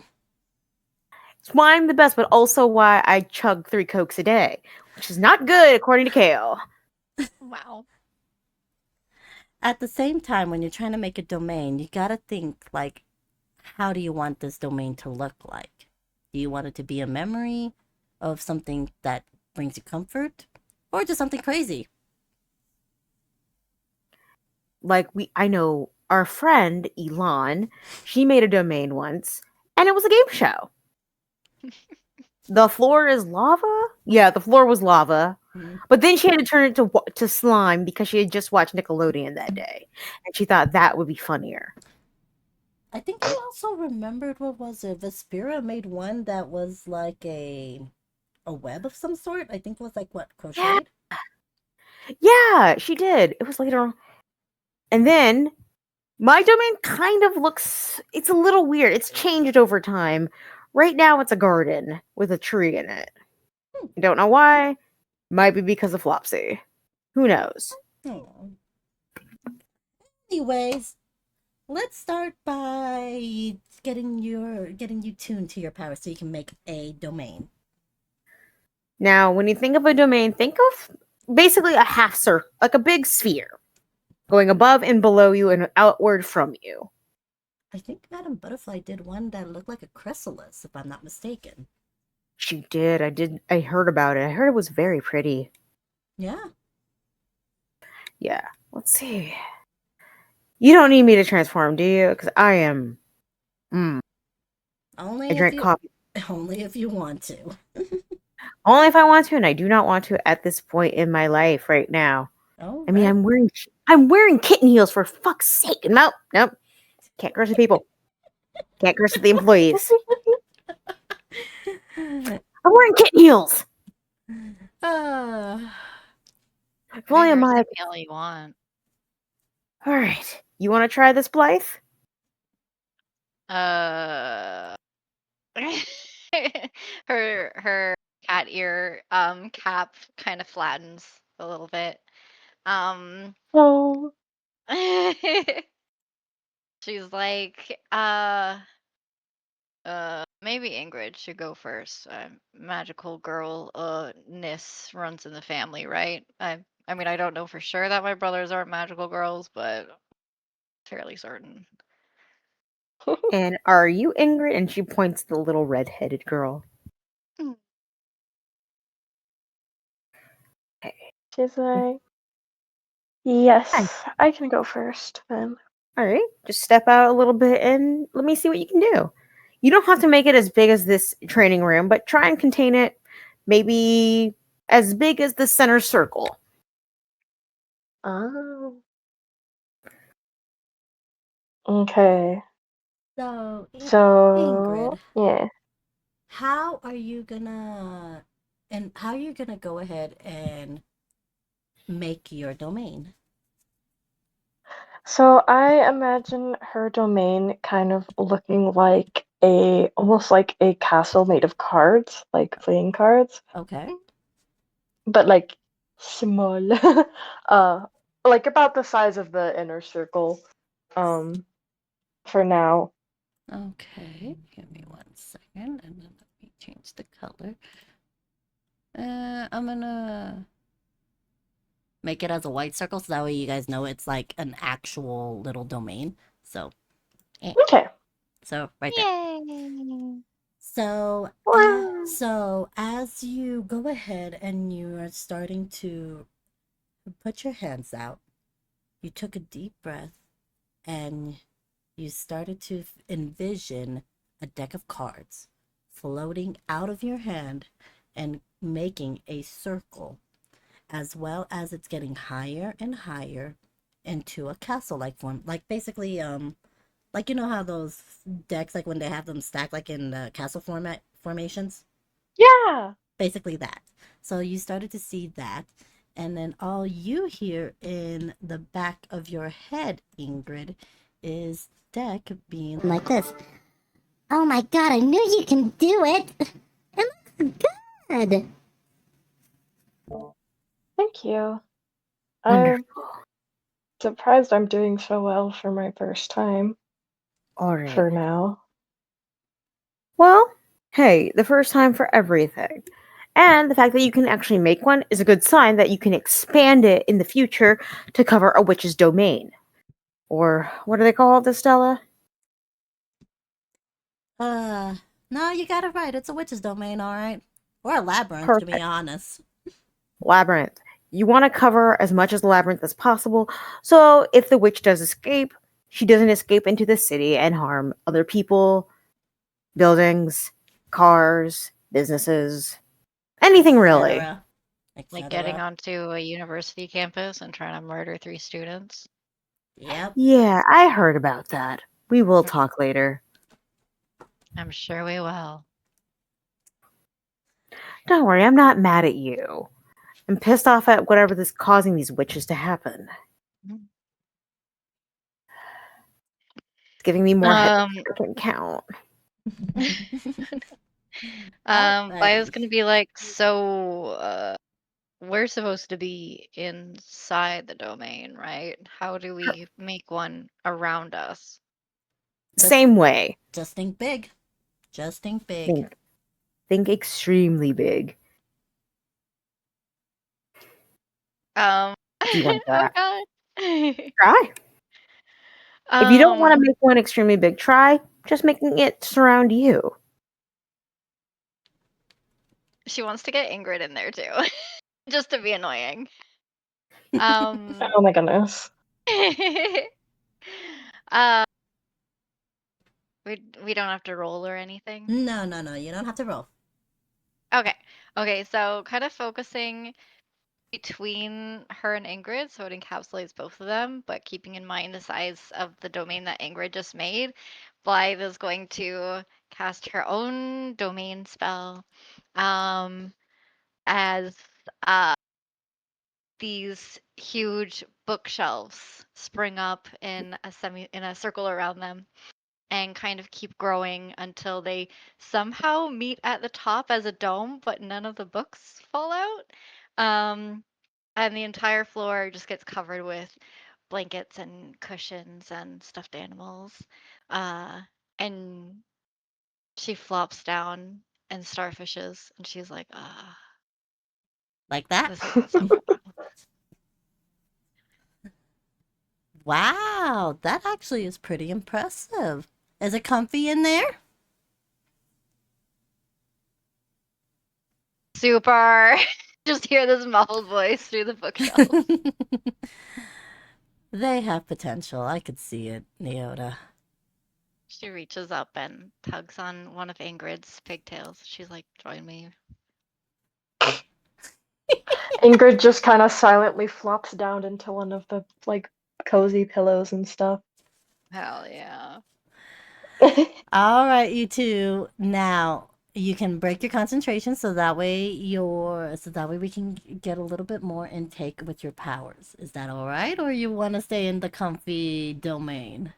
It's why I'm the best, but also why I chug 3 Cokes a day, which is not good according to Kale. Wow. At the same time, when you're trying to make a domain, you gotta think, like, how do you want this domain to look like? Do you want it to be a memory of something that brings you comfort? Or just something crazy? Like I know our friend Elon, she made a domain once, and it was a game show. The floor is lava? Yeah, the floor was lava. Mhm. But then she had to turn it to slime because she had just watched Nickelodeon that day. And she thought that would be funnier. I think I also remembered, what was it? Vespera made one that was like a web of some sort. I think it was like, what, Yeah, crocheted? yeah, she did. It was later on. And then my domain kind of looks, it's a little weird. It's changed over time. Right now it's a garden with a tree in it. I don't know why. Might be because of Flopsy. Who knows? Oh. Anyways, let's start by getting you tuned to your power so you can make a domain. Now, when you think of a domain, think of basically a half circle, like a big sphere, going above and below you and outward from you. I think Madame Butterfly did one that looked like a chrysalis, if I'm not mistaken. She did. I heard about it. I heard it was very pretty. Yeah. Yeah. Let's see. You don't need me to transform, do you? Because I am. Only I if drink you coffee. only if you want to. Only if I want to, and I do not want to at this point in my life right now. Oh, I mean, right. I'm wearing kitten heels for fuck's sake. Nope. Can't curse at people. Can't curse at the employees. I'm wearing kitten heels. Uh, If only Figure my. something all you want. All right. You want to try this, Blythe? Uh, her cat ear cap kind of flattens a little bit. Oh, She's like, maybe Ingrid should go first. Magical girl, ness runs in the family, right? I mean, I don't know for sure that my brothers aren't magical girls, but fairly certain. And are you Ingrid? And she points to the little red-headed girl. Mm. she's like, Hi. yes, I can go first then. All right. Just step out a little bit and let me see what you can do. You don't have to make it as big as this training room, but try and contain it maybe as big as the center circle. Oh. Okay. so, So, Ingrid, yeah. how are you gonna go ahead and make your domain? So I imagine her domain kind of looking like almost like a castle made of cards, like playing cards, Okay. but like small. uh, like about the size of the inner circle. For now. Okay. Give me 1 second, and then let me change the color. I'm gonna make it as a white circle so that way you guys know it's like an actual little domain. So, Okay. so right there. Yay! So, Wow. so as you go ahead and you are starting to put your hands out, you took a deep breath and you started to envision a deck of cards floating out of your hand and making a circle, as well as it's getting higher and higher into a castle-like form. Like basically, like you know how those decks, like when they have them stacked like in the castle formations? Yeah. Basically that. So you started to see that, And then all you hear in the back of your head, Ingrid, is Deck being Like this. Oh my god, I knew you can do it! It looks good! Thank you. I'm Wonderful. surprised I'm doing so well for my first time All right. for now. Well, hey, the first time for everything. And the fact that you can actually make one is a good sign that you can expand it in the future to cover a witch's domain. Or what do they call it, Stella? no, you got it right. It's a witch's domain, all right. Or a labyrinth, to be Perfect. honest. Labyrinth. You want to cover as much of the labyrinth as possible, so if the witch does escape, she doesn't escape into the city and harm other people, buildings, cars, businesses, anything really. Etc. Like getting onto a university campus and trying to murder 3 students. Yep. Yeah, I heard about that. We will talk later. I'm sure we will. Don't worry, I'm not mad at you. I'm pissed off at whatever is causing these witches to happen. Mhm. It's giving me more head Um, I can count. Blythe's Alrighty. gonna be like, so, we're supposed to be inside the domain, right? How do we make one around us? Same way. Just think big. Just think big. Think extremely big. Um, Do you want oh that? god. Try. If you don't want to Um, make one extremely big, try just making it surround you. she wants to get Ingrid in there too, just to be annoying. Um, Oh my goodness. uh, we don't have to roll or anything. No, you don't have to roll. Okay, so kind of focusing between her and Ingrid, so it encapsulates both of them, but keeping in mind the size of the domain that Ingrid just made, Blythe is going to cast her own domain spell as these huge bookshelves spring up in a circle around them and kind of keep growing until they somehow meet at the top as a dome, but none of the books fall out. And the entire floor just gets covered with blankets and cushions and stuffed animals. And she flops down and starfishes, and she's like, Like that? this isn't so bad. Wow, that actually is pretty impressive. Is it comfy in there? Super. Just hear this muffled voice through the bookshelf. They have potential. I could see it, Neota. She reaches up and tugs on one of Ingrid's pigtails. She's like, join me. Ingrid just kind of silently flops down into one of the like cozy pillows and stuff. Hell yeah. All right, you two. Now you can break your concentration so that way we can get a little bit more intake with your powers. Is that all right, or you want to stay in the comfy domain?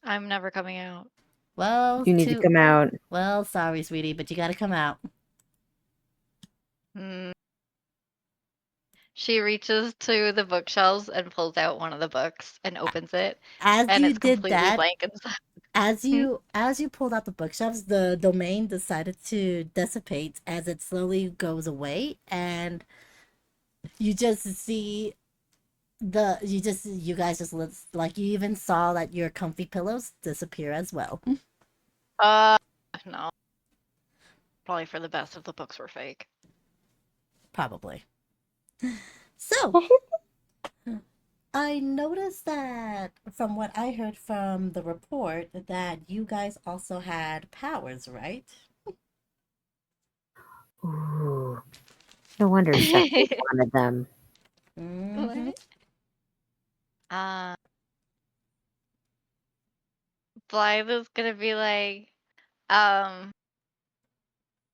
I'm never coming out. Well, You need to come out. Well, sorry, sweetie, but you got to come out. Mm. She reaches to the bookshelves and pulls out one of the books and opens it. As And you it's did completely that, blank inside. as you pulled out the bookshelves, the domain decided to dissipate as it slowly goes away, and you just see you guys just like you even saw that your comfy pillows disappear as well. No. Probably for the best if the books were fake. Probably. So, I noticed that from what I heard from the report that you guys also had powers, right? Ooh. No wonder Stephanie wanted them. Mm-hmm. What? Blythe is gonna be like,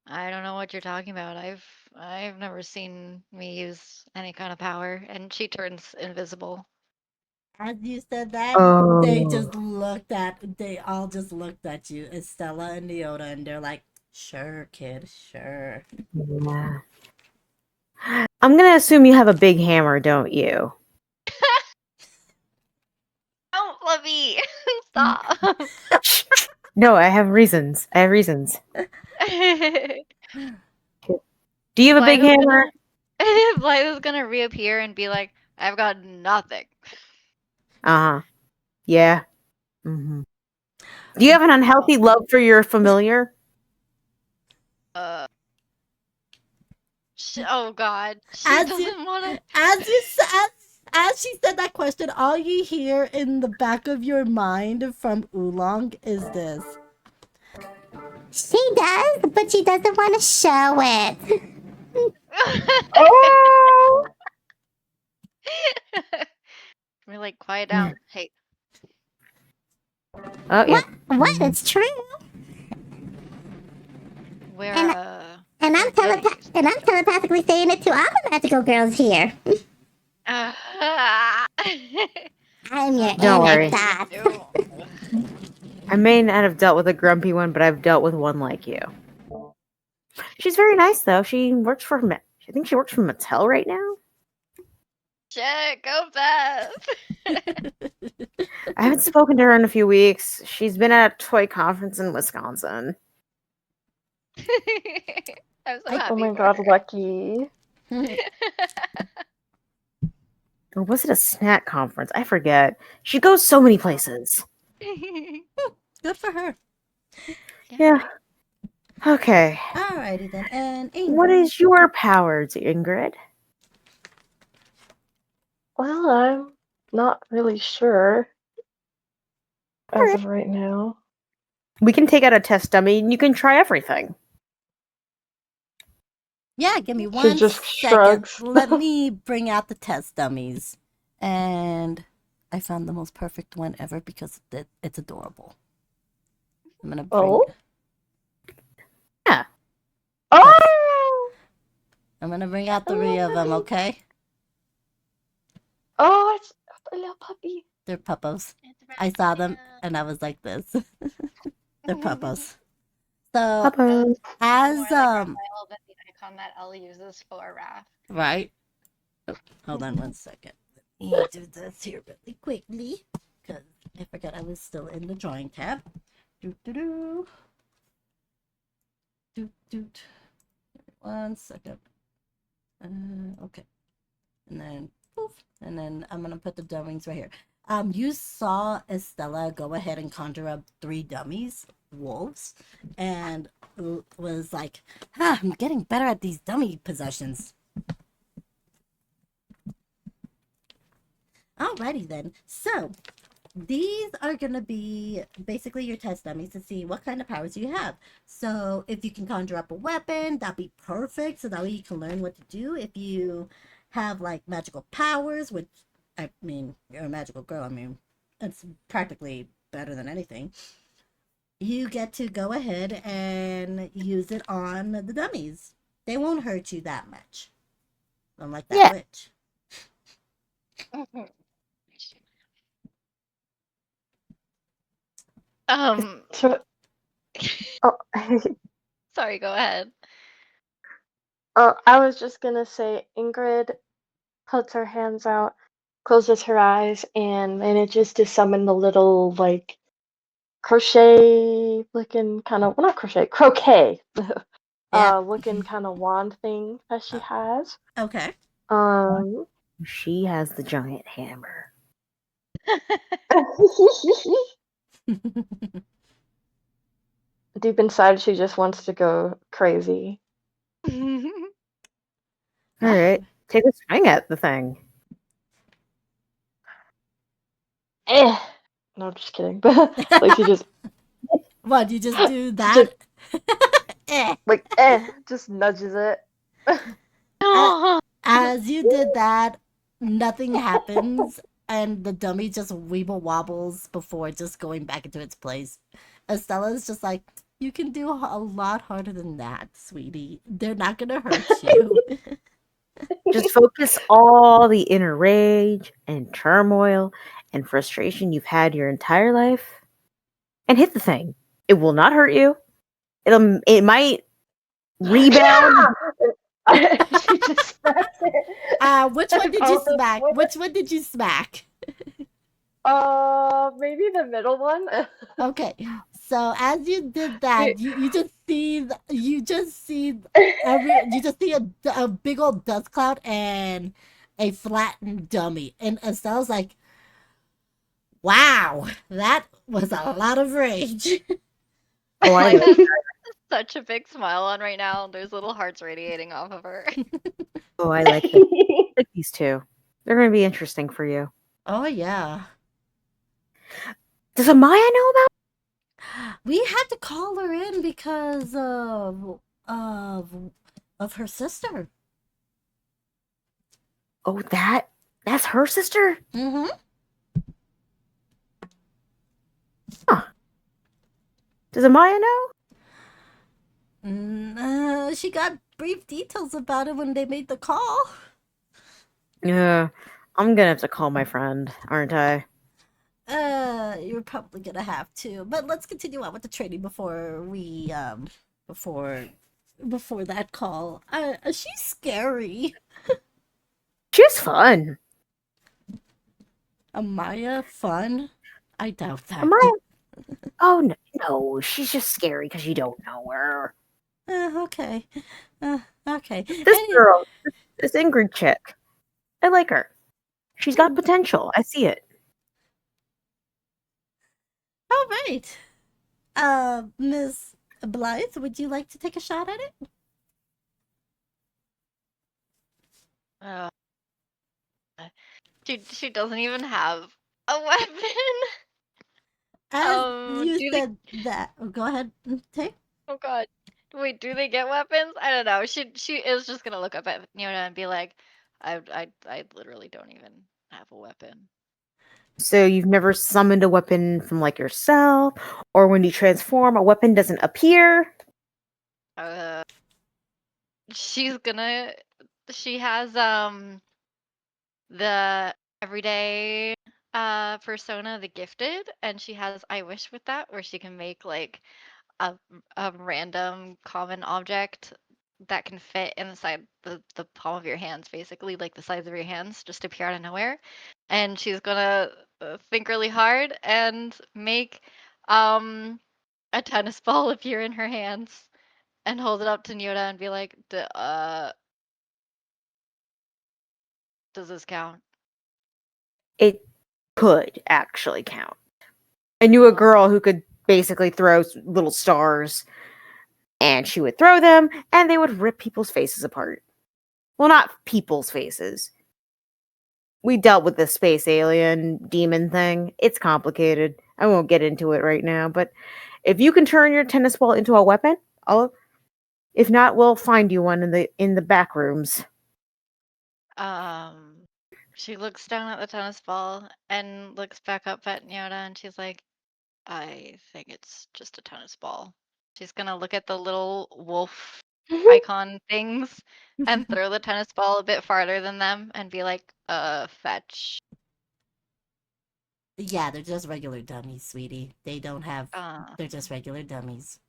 I don't know what you're talking about. I've never seen me use any kind of power, and she turns invisible. As you said that, Oh. they all just looked at you, Estella and Neota, and they're like, sure, kid, sure. Yeah. I'm gonna assume you have a big hammer, don't you? Don't, Fluffy! Stop! No, I have reasons. Do you have a big hammer? Blythe is gonna reappear and be like, I've got nothing. Uh-huh. Yeah. Mm-hmm. Do you have an unhealthy love for your familiar? Uh, oh god. She As doesn't wanna. as she said that question, all you hear in the back of your mind from Oolong is this. She does, but she doesn't want to show it. Oh! We're like, quiet down. Hey. Oh, yeah. What? It's true. We're, And I'm we're goodies. telepathically saying it to all the magical girls here. Uh, I'm your Don't inner worry. thought. I may not have dealt with a grumpy one, but I've dealt with one like you. She's very nice, though. She works for I think she works for Mattel right now. Shit, go Beth. I haven't spoken to her in a few weeks. She's been at a toy conference in Wisconsin. I'm so happy. Oh my for god, her. Lucky. Or was it a snack conference? I forget. She goes so many places. Good for her. Yeah. Okay. Alrighty then. And Ingrid. What is your powers, Ingrid? Well, I'm not really sure as of right now. We can take out a test dummy and you can try everything. Yeah, give me She one just second. shrugs. Let me bring out the test dummies. And I found the most perfect one ever because it's adorable. I'm gonna bring. Oh? Yeah. Oh! I'm gonna bring out 3 of them. Okay, Oh, it's a little puppy. they're puppos. I saw them and I was like this. They're puppos. So Papa. as More like Raphael than the icon that Elle uses for Raph. right. Oh, hold on one second. Let me do this here really quickly because I forgot I was still in the drawing tab. Do do do. Do do. 1 second. Okay. And then poof. And then I'm gonna put the dummies right here. You saw Estella go ahead and conjure up 3 dummies, wolves, and was like, I'm getting better at these dummy possessions. Alrighty then. So these are gonna be basically your test dummies to see what kind of powers you have. So if you can conjure up a weapon, that'd be perfect. So that way you can learn what to do. If you have like magical powers, which I mean, you're a magical girl. I mean, it's practically better than anything. You get to go ahead and use it on the dummies. They won't hurt you that much. Unlike that Yeah. witch. So, oh, Sorry, go ahead. I was just gonna say Ingrid puts her hands out, closes her eyes, and manages to summon the little, like, crochet looking kind of, well, not crochet, croquet Yeah. looking kind of wand thing that she has. Okay. She has the giant hammer. Deep inside, she just wants to go crazy. All right. Take a swing at the thing. Eh. No, just kidding. But like she just What, you just do that? like just nudges it. As you did that, nothing happens, and the dummy just weeble wobbles before just going back into its place. Estella's just like, You can do a lot harder than that, sweetie. They're not gonna hurt you. Just focus all the inner rage and turmoil and frustration you've had your entire life and hit the thing. It will not hurt you. It might rebound. She just smacked it. Which one did you Power smack? with it. Which one did you smack? Maybe the middle one. Okay, so as you did that, you just see a big old dust cloud and a flattened dummy, and Estelle's like, "Wow, that was a lot of rage." Oh, I Blythe like, has such a big smile on right now. There's little hearts radiating off of her. oh, I like this. I like these two. They're going to be interesting for you. Oh yeah, Does Amaya know about? we had to call her in because of her sister. Oh, that's her sister? Mm-hmm. Does Amaya know? She got brief details about it when they made the call. Yeah, I'm going to have to call my friend, aren't I? You're probably gonna have to. But let's continue on with the training before we before that call. She's scary. She's fun. Amaya, fun? I doubt that. Amaya? Oh, no, she's just scary because you don't know her. Okay. Okay. This girl, this Ingrid chick, I like her. She's got potential. I see it. All right. Miss Blythe, would you like to take a shot at it? Uh, she doesn't even have a weapon. As do you they- said that. Oh, go ahead. Take. Oh god. Wait, do they get weapons? I don't know. She is just gonna look up at Niona and be like, I literally don't even have a weapon. So you've never summoned a weapon from like yourself, or when you transform, a weapon doesn't appear. She has the everyday persona, the gifted, and she has I wish with that, where she can make like a random common object that can fit inside the palm of your hands, basically like the size of your hands, just appear out of nowhere. And she's gonna think really hard and make a tennis ball appear in her hands and hold it up to Nyoda and be like, does this count? It could actually count. I knew a girl who could basically throw little stars, and she would throw them, and they would rip people's faces apart. Well, not people's faces. We dealt with the space alien demon thing. It's complicated. I won't get into it right now, but if you can turn your tennis ball into a weapon, if not, we'll find you one in the back rooms. She looks down at the tennis ball and looks back up at Nyoda and she's like, I think it's just a tennis ball. She's gonna look at the little wolf icon things and throw the tennis ball a bit farther than them and be like, fetch. Yeah, they're just regular dummies, sweetie. They don't have. Uh, They're just regular dummies.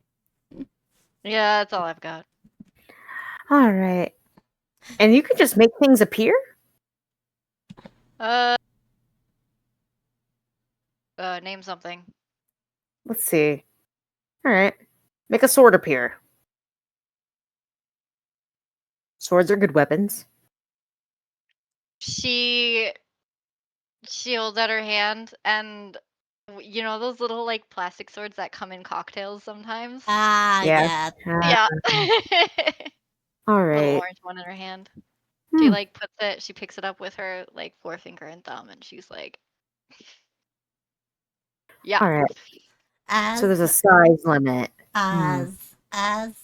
yeah, that's all I've got. All right. And you can just make things appear? Name something. Let's see. All right. Make a sword appear. Swords are good weapons. She holds out her hand and you know those little like plastic swords that come in cocktails sometimes? Yeah. Yeah. All Little right. orange one in her hand. Hmm. She like she picks it up with her like forefinger and thumb and she's like yeah. All right. As So there's a size limit. as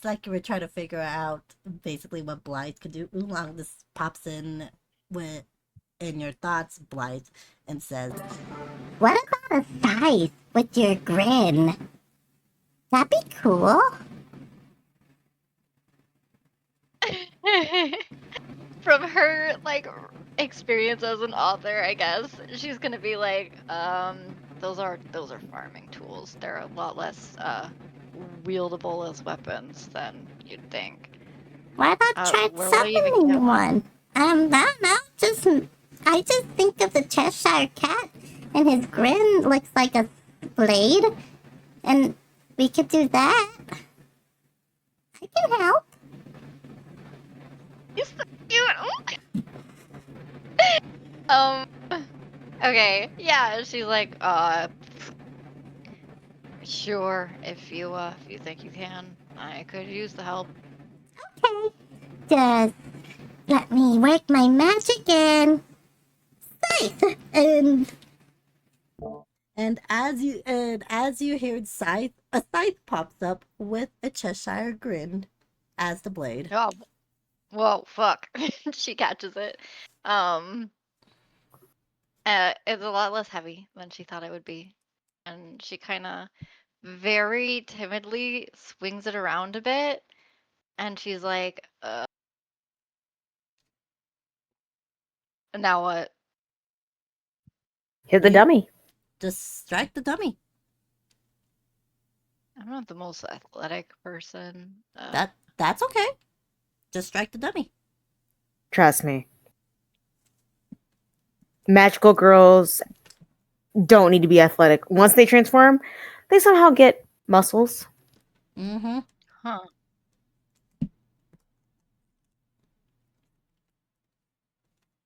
like you were trying to figure out basically what Blythe could do, Oolong this pops in in your thoughts, Blythe, and says, What about a scythe with your grin? That'd be cool. From her like experience as an author, I guess she's gonna be like, those are farming tools. They're a lot less wieldable as weapons than you'd think. Why not try Where will you even summoning get one? I don't know. I just think of the Cheshire Cat, and his grin looks like a blade, and we could do that. I can help. He's so cute. Okay, yeah. She's like, sure. If you think you can, I could use the help. Okay. Just let me work my magic and scythe. And as you heard scythe, a scythe pops up with a Cheshire grin as the blade. Oh, whoa, fuck. She catches it. It's a lot less heavy than she thought it would be. And she kind of very timidly swings it around a bit. And she's like, now what? Hit the You- dummy. Just strike the dummy. I'm not the most athletic person. That's okay. Just strike the dummy. Trust me. Magical girls don't need to be athletic. Once they transform, they somehow get muscles. Mm-hmm. Huh.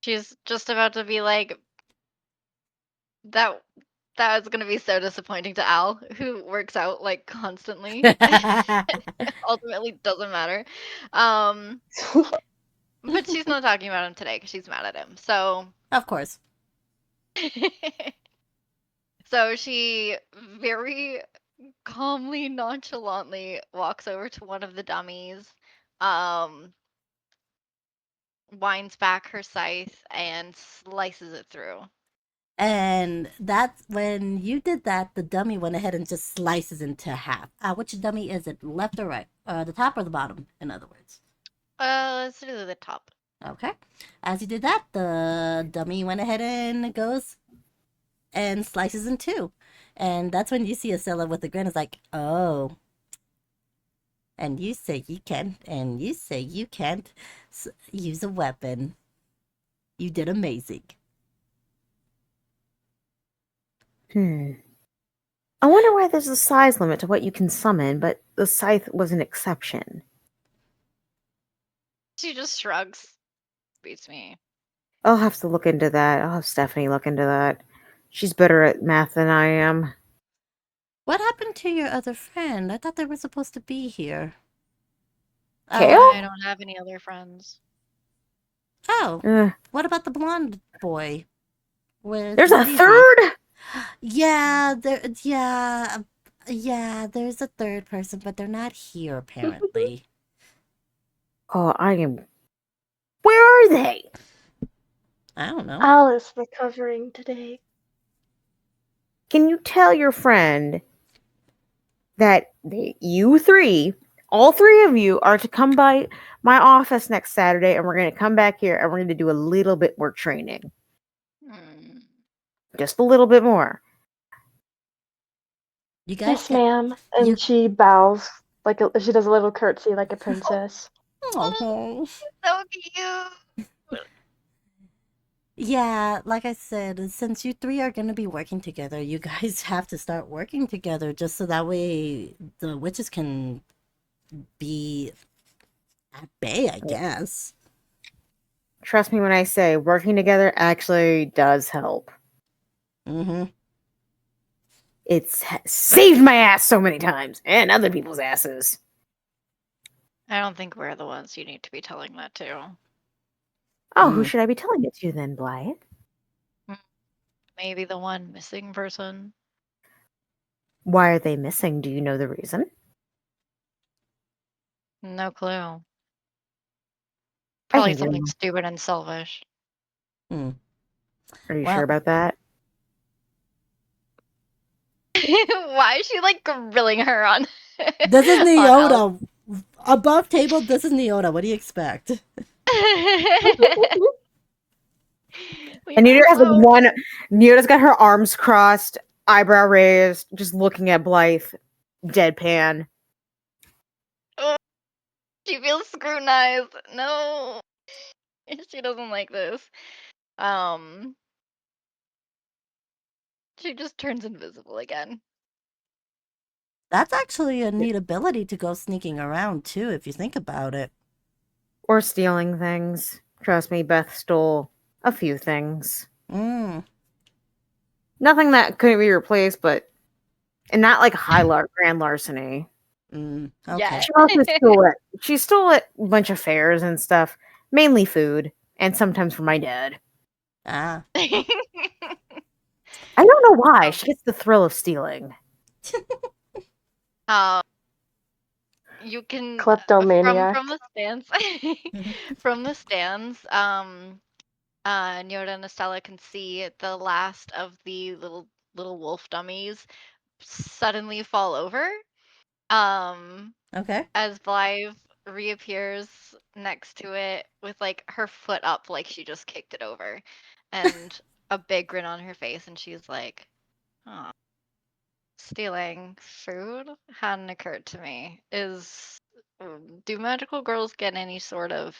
She's just about to be like, that was gonna be so disappointing to Al, who works out like constantly. Ultimately doesn't matter. But she's not talking about him today because she's mad at him. So Of course. so she very calmly, nonchalantly walks over to one of the dummies, winds back her scythe and slices it through. And that's when you did that, the dummy went ahead and just slices into half. Which dummy is it? Left or right? The top or the bottom, in other words. Let's do the top. Okay. As you did that, the dummy went ahead and goes and slices in two. And that's when you see Stella with a grin is like, oh. And you say you can, and you say you can't use a weapon. You did amazing. I wonder why there's a size limit to what you can summon, but the scythe was an exception. She just shrugs. Beats me. I'll have to look into that. I'll have Stephanie look into that. She's better at math than I am. What happened to your other friend? I thought they were supposed to be here. Kale? I don't have any other friends. Oh, what about the blonde boy? There's a Lizzie? third? Yeah, there's a third person, but they're not here apparently. Oh, I am. Where are they? I don't know. Al is recovering today. Can you tell your friend that you three, all three of you, are to come by my office next Saturday, and we're going to come back here and we're going to do a little bit more training. Just a little bit more. You guys Yes, ma'am. And you- she bows she does a little curtsy like a princess. Oh. So cute. Yeah, like I said, since you three are going to be working together, you guys have to start working together just so that way the witches can be at bay, I guess. Trust me when I say working together actually does help. Mm-hmm. It's saved my ass so many times, and other people's asses. I don't think we're the ones you need to be telling that to. Oh, who should I be telling it to then, Blythe? Maybe the one missing person. Why are they missing? Do you know the reason? No clue. I Probably think you something know. stupid and selfish. Are you Well- sure about that? Why is she like grilling her on? This is on Neota. Above table, this is Neota. What do you expect? We And don't Neota's know. Neota's got her arms crossed, eyebrow raised, just looking at Blythe, deadpan. She feels scrutinized. No, she doesn't like this. She just turns invisible again. That's actually a neat ability to go sneaking around too, if you think about it. Or stealing things. Trust me, Beth stole a few things. Mm. Nothing that couldn't be replaced, but and not like grand larceny. Okay. Yeah. She also stole it. She stole it a bunch of fairs and stuff, mainly food, and sometimes from my dad. Ah. I don't know why. She gets the thrill of stealing. You can Kleptomaniac. from the stands. From the stands, Nyoda and Stella can see the last of the little wolf dummies suddenly fall over. Okay. As Blythe reappears next to it with like her foot up, like she just kicked it over, and a big grin on her face, and she's like, "Oh, stealing food hadn't occurred to me. Do magical girls get any sort of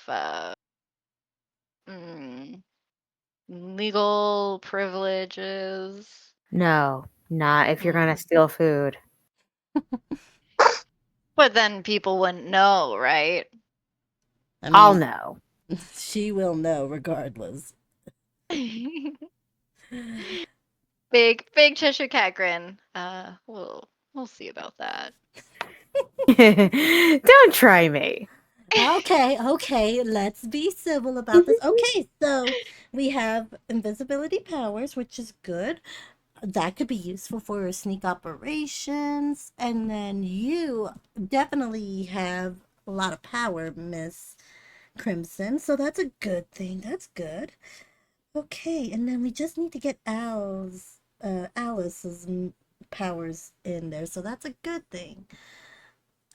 legal privileges?" No, not if you're gonna steal food. But then people wouldn't know, right? I I'll mean, know. she will know regardless. Big Cheshire Cat grin. We'll see about that. Don't try me. Okay, let's be civil about this. Okay, so we have invisibility powers, which is good. That could be useful for sneak operations. And then you definitely have a lot of power, Miss Crimson. So that's a good thing. That's good. Okay, and then we just need to get Alice's powers in there. So that's a good thing.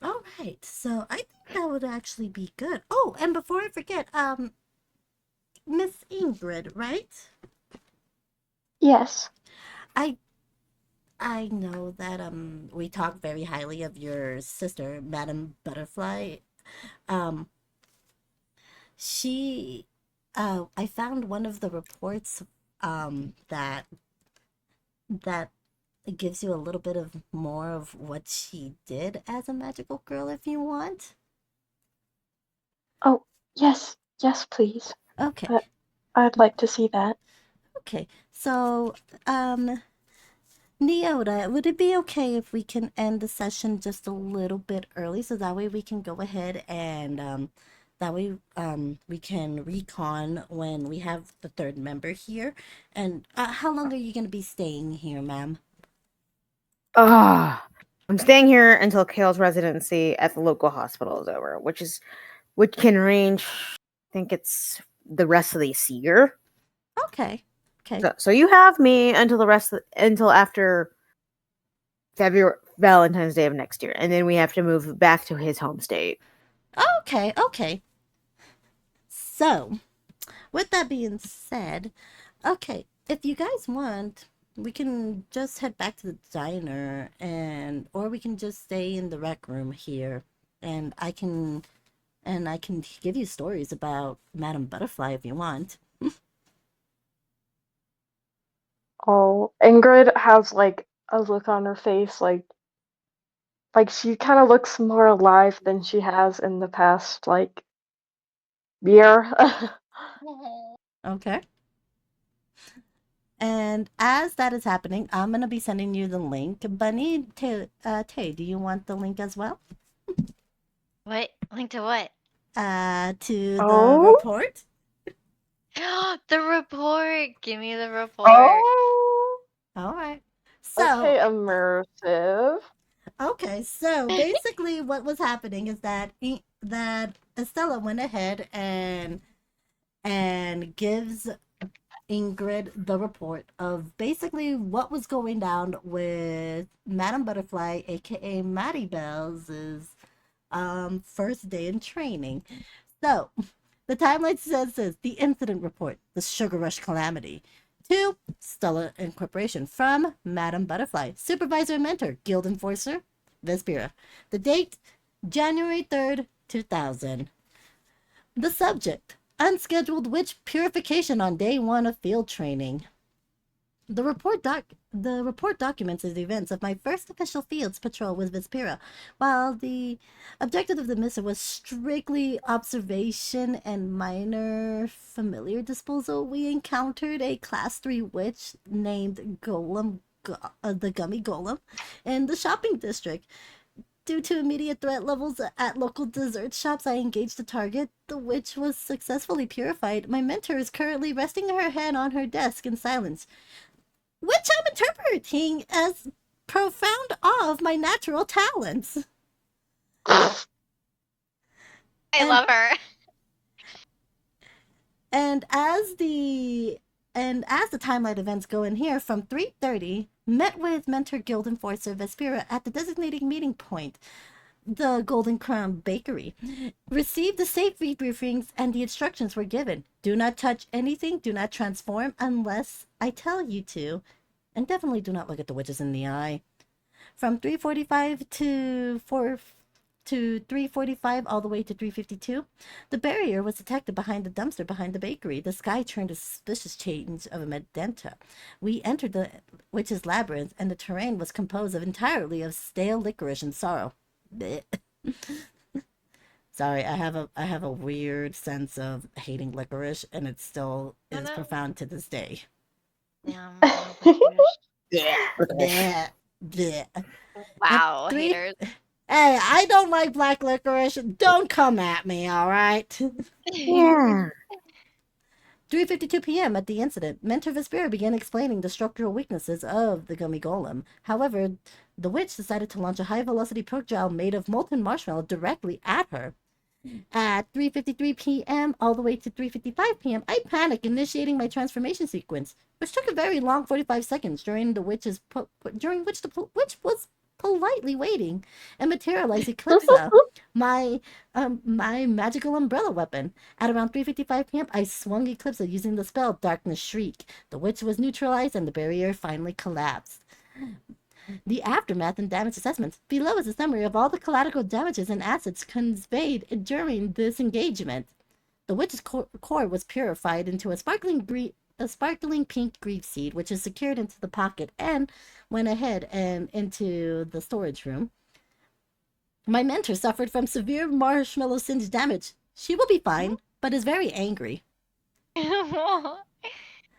All right, so I think that would actually be good. Oh, and before I forget, Miss Ingrid, right? Yes. I know that we talk very highly of your sister, Madame Butterfly. Um, she, I found one of the reports that it gives you a little bit of more of what she did as a magical girl if you want. Oh, yes. Yes, please. Okay. I'd like to see that. Okay. So, Neota, would it be okay if we can end the session just a little bit early so that way we can go ahead and that way we can recon when we have the third member here? And how long are you going to be staying here, ma'am? I'm staying here until Kale's residency at the local hospital is over, which can range. I think it's the rest of this year. Okay. So you have me until until after Valentine's Day of next year, and then we have to move back to his home state. Okay. So, with that being said, okay, if you guys want, we can just head back to the diner or we can just stay in the rec room here and I can give you stories about Madame Butterfly if you want. Oh, Ingrid has like a look on her face like she kind of looks more alive than she has in the past like year. Okay. And as that is happening, I'm gonna be sending you the link. Bunny, Tay, do you want the link as well? What? Link to what? To the Oh? report. The report. Give me the report. Oh. All right. So Okay, immersive. Okay, so basically what was happening is that Stella went ahead and gives Ingrid the report of basically what was going down with Madame Butterfly, aka Maddie Bells' first day in training. So, the timeline says this: the incident report, the Sugar Rush calamity. 2. Stella Incorporation from Madame Butterfly, supervisor and mentor, guild enforcer, Vespera. The date, January 3rd, 2000. The subject, unscheduled witch purification on day 1 of field training. The report documents the events of my first official fields patrol with Vespera. While the objective of the mission was strictly observation and minor familiar disposal, we encountered a class 3 witch named the Gummy Golem in the shopping district. Due to immediate threat levels at local dessert shops, I engaged the target. The witch was successfully purified. My mentor is currently resting her head on her desk in silence, which I'm interpreting as profound awe of my natural talents. I love her. And as the timeline events go in here, from 3:30, met with mentor guild enforcer Vespera at the designated meeting point, the Golden Crown Bakery. Received the safety briefings and the instructions were given. Do not touch anything, do not transform unless I tell you to, and definitely do not look at the witches in the eye. From 3:45 to 3:45 all the way to 3:52, the barrier was detected behind the dumpster behind the bakery. The sky turned a suspicious change of a magenta. We entered the witch's labyrinth, and the terrain was composed entirely of stale licorice and sorrow. Blech. Sorry, I have a weird sense of hating licorice, and it still is profound to this day. Yeah. Yeah. Blech. Blech. Wow, Three- haters. Hey, I don't like black licorice. Don't come at me, all right? Yeah. 3:52 p.m. at the incident, Mentor Vespera began explaining the structural weaknesses of the Gummy Golem. However, the witch decided to launch a high-velocity projectile made of molten marshmallow directly at her. At 3:53 p.m. all the way to 3:55 p.m., I panicked, initiating my transformation sequence, which took a very long 45 seconds, during which the witch was politely waiting, and materialized Eclipsa, my magical umbrella weapon. At around 3:55 p.m., I swung Eclipsa using the spell Darkness Shriek. The witch was neutralized, and the barrier finally collapsed. The aftermath and damage assessments. Below is a summary of all the collateral damages and assets conveyed during this engagement. The witch's core was purified into a sparkling pink grief seed, which is secured into the pocket and went ahead and into the storage room. My mentor suffered from severe marshmallow singe damage. She will be fine, but is very angry.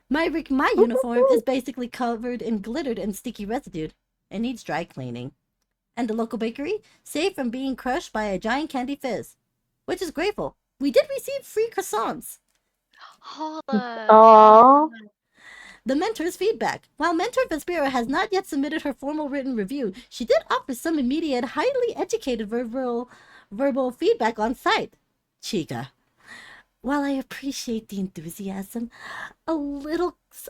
My uniform is basically covered in glittered and sticky residue. It needs dry cleaning. And the local bakery, safe from being crushed by a giant candy fizz, which is grateful. We did receive free croissants. Hold on. Aww. The mentor's feedback. While Mentor Vespera has not yet submitted her formal written review, she did offer some immediate, highly educated verbal feedback on site. Chica, while I appreciate the enthusiasm, a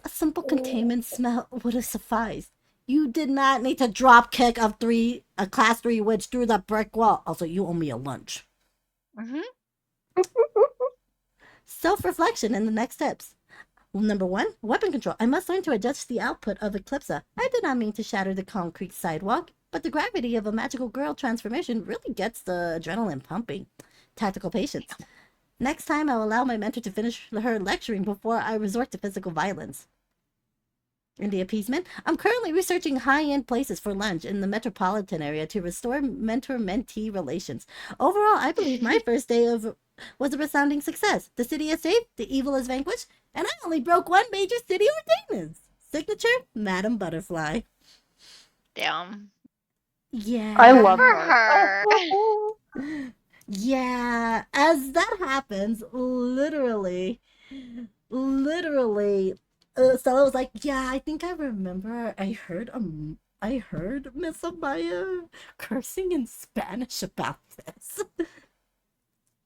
simple containment smell would have sufficed. You did not need to drop kick a class 3 witch through the brick wall. Also, you owe me a lunch. Self-reflection and the next steps. Number 1, weapon control. I must learn to adjust the output of Eclipsa. I did not mean to shatter the concrete sidewalk, but the gravity of a magical girl transformation really gets the adrenaline pumping. Tactical patience. Next time, I will allow my mentor to finish her lecturing before I resort to physical violence. In the appeasement, I'm currently researching high-end places for lunch in the metropolitan area to restore mentor-mentee relations. Overall, I believe my first day was a resounding success. The city is safe, the evil is vanquished, and I only broke one major city ordinance. Signature, Madame Butterfly. Damn. Yeah. I love For her. her. Yeah, as that happens, literally, Stella was like, "Yeah, I think I remember. I heard Miss Amaya cursing in Spanish about this."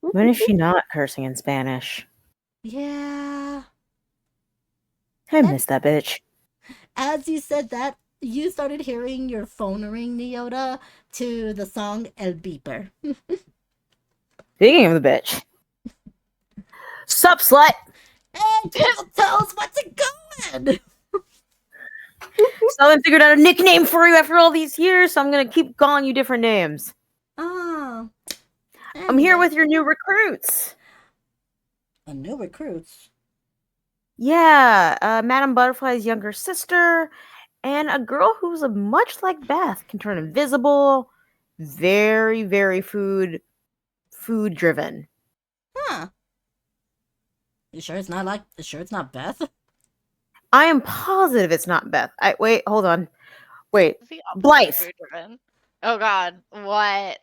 When is she not cursing in Spanish? Yeah. I miss that bitch. As you said that, you started hearing your phone ring, Neota, to the song El Beeper. Speaking of the bitch. Sup, slut? Hey, Twinkle Toes, what's it going? So I figured out a nickname for you after all these years, so I'm gonna keep calling you different names. Oh. I'm here with your new recruits. A new recruits. Yeah, Madame Butterfly's younger sister, and a girl who's much like Beth, can turn invisible, very, very food driven. Huh. You sure it's not Beth? I am positive it's not Beth. Wait, hold on. Wait, It's the opposite of Blythe. food-driven. Oh God, what?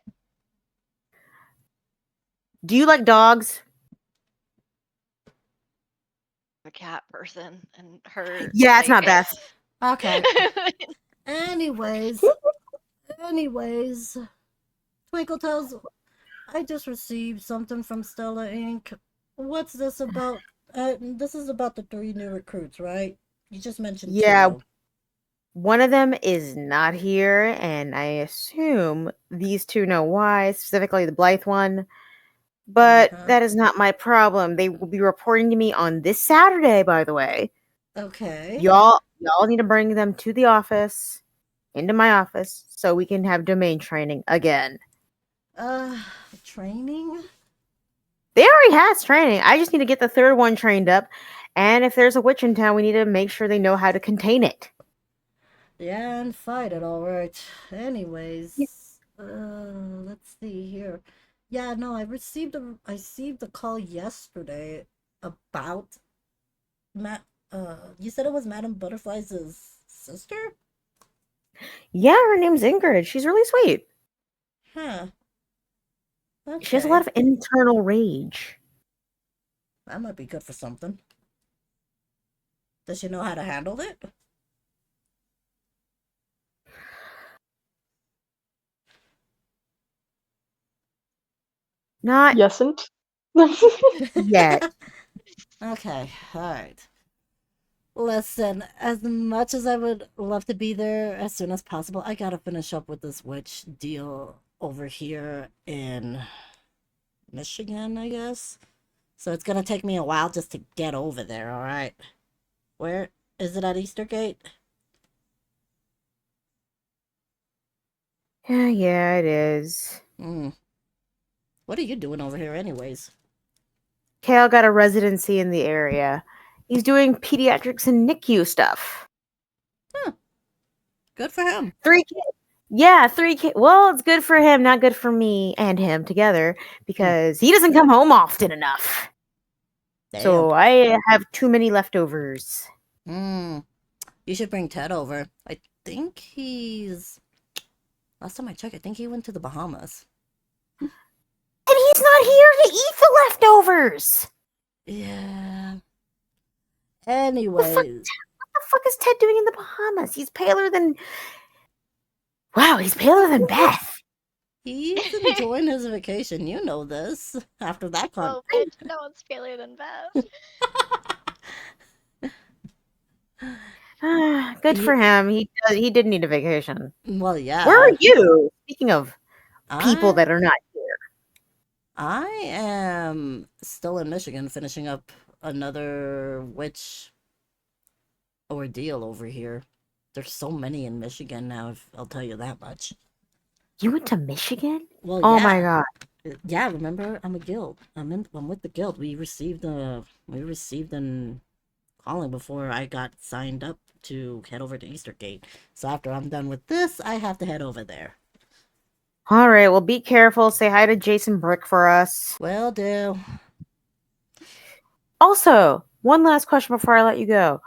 Do you like dogs? A cat person and her. Yeah, it's not Beth. Okay. Anyways, Twinkle Toes, I just received something from Stella Inc. What's this about? This is about the 3 new recruits, right? You just mentioned Yeah. 2. One of them is not here, and I assume these 2 know why, specifically the Blythe one. But Okay. that is not my problem. They will be reporting to me on this Saturday, by the way. Okay. Y'all need to bring them to the office, into my office, so we can have domain training again. Training? They already has training. I just need to get the 3rd one trained up. And if there's a witch in town, we need to make sure they know how to contain it. Yeah, and fight it, all right. Anyways, let's see here. Yeah, no, I received a call yesterday about you said it was Madame Butterfly's sister? Yeah, her name's Ingrid. She's really sweet. Huh. She has a lot of internal rage. That might be good for something. Does she know how to handle it? Not Yesn't. yet. Okay, alright. Listen, as much as I would love to be there as soon as possible, I gotta finish up with this witch deal over here in Michigan, I guess. So it's gonna take me a while just to get over there, alright? Where is it at Eastergate? Yeah, it is. What are you doing over here anyways? Kale got a residency in the area. He's doing pediatrics and NICU stuff. Good for him. 3 kids. Yeah, 3 kids. Well, it's good for him, not good for me and him together, because he doesn't come home often enough. Damn. So I have too many leftovers. You should bring Ted over. I think he's... Last time I checked, I think he went to the Bahamas. And he's not here to eat the leftovers! Yeah. Anyways. What the fuck is Ted doing in the Bahamas? He's paler than... Wow, he's paler than Beth. He's enjoying his vacation. You know this. After that Oh, bitch, no one's paler than Beth. Good for him. He did need a vacation. Well, yeah. Where are you? Speaking of people that are not here. I am still in Michigan finishing up another witch ordeal over here. There's so many in Michigan now, I'll tell you that much. You went to Michigan? Well, oh yeah. my god. Yeah, remember, I'm a guild. I'm with the guild. We received an calling before I got signed up to head over to Eastergate. So after I'm done with this, I have to head over there. All right, well, be careful. Say hi to Jason Brick for us. Will do. Also, one last question before I let you go.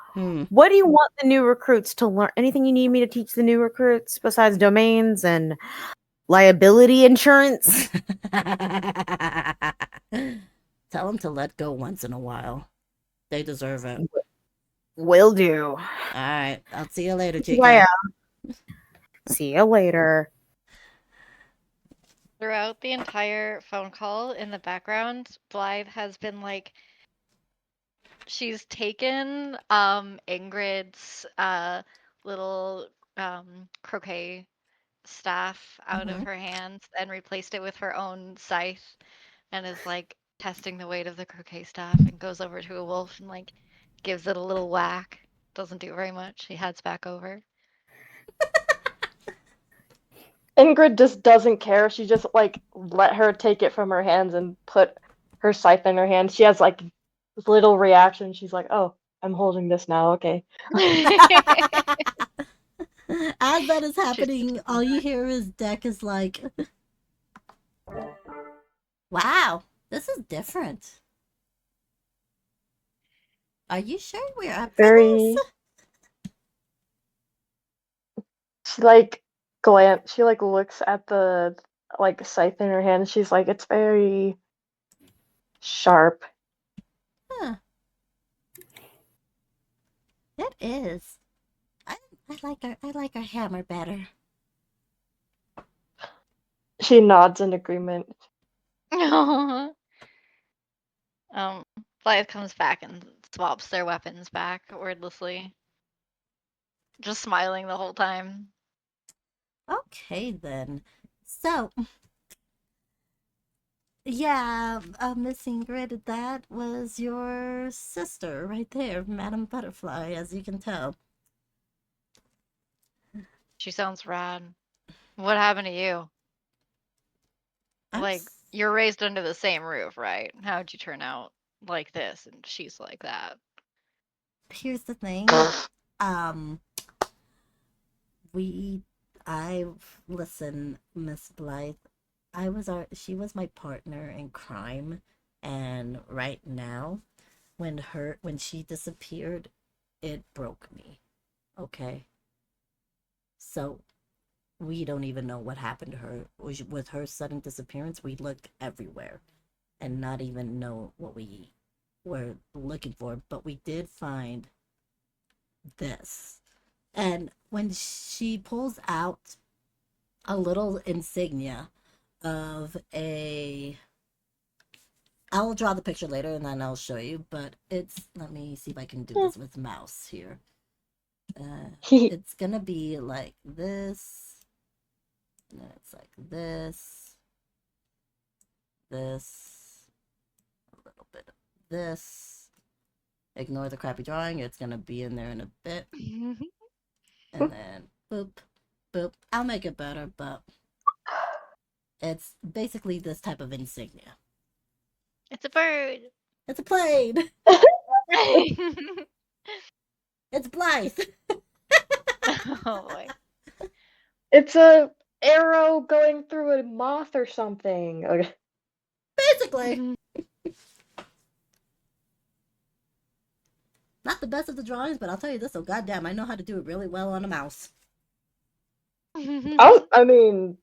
What do you want the new recruits to learn? Anything you need me to teach the new recruits besides domains and liability insurance? Tell them to let go once in a while. They deserve it. Will do. All right. I'll see you later, Chica. Well, see you later. Throughout the entire phone call in the background, Blythe has been like she's taken Ingrid's little croquet staff out of Mhm. her hands and replaced it with her own scythe and is like testing the weight of the croquet staff and goes over to a wolf and like gives it a little whack. Doesn't do very much. He heads back over. Ingrid just doesn't care. She just like let her take it from her hands and put her scythe in her hand. She has like little reaction. She's like, "Oh, I'm holding this now. Okay." As that is She's happening, all you hear is Deck is like, wow, this is different. Are you sure we're up for Very. this? She like glance. She like looks at the like scythe in her hand. She's like, "It's very sharp." Huh. It is. I like our hammer better. She nods in agreement. Blythe comes back and swaps their weapons back wordlessly. Just smiling the whole time. Okay then. So, yeah, Miss Ingrid, that was your sister right there, Madam Butterfly, as you can tell. She sounds rad. What happened to you? I'm Like, s- you're raised under the same roof, right? How'd you turn out like this and she's like that? Here's the thing. Um, we, listen, Miss Blythe, she was my partner in crime, and right now, when she disappeared, it broke me. Okay, so we don't even know what happened to her. With her sudden disappearance, we looked everywhere and not even know what we were looking for, but we did find this. And when she pulls out a little insignia of a, I'll draw the picture later and then I'll show you, but let me see if I can do this with mouse here. It's gonna be like this, and then it's like this, a little bit of this. Ignore the crappy drawing, it's gonna be in there in a bit. And then boop, boop. I'll make it better, but it's basically this type of insignia. It's a bird. It's a plane. It's Blythe. Oh boy. It's a arrow going through a moth or something. Okay. Basically. Not the best of the drawings, but I'll tell you this, oh goddamn, I know how to do it really well on a mouse. Oh, I mean,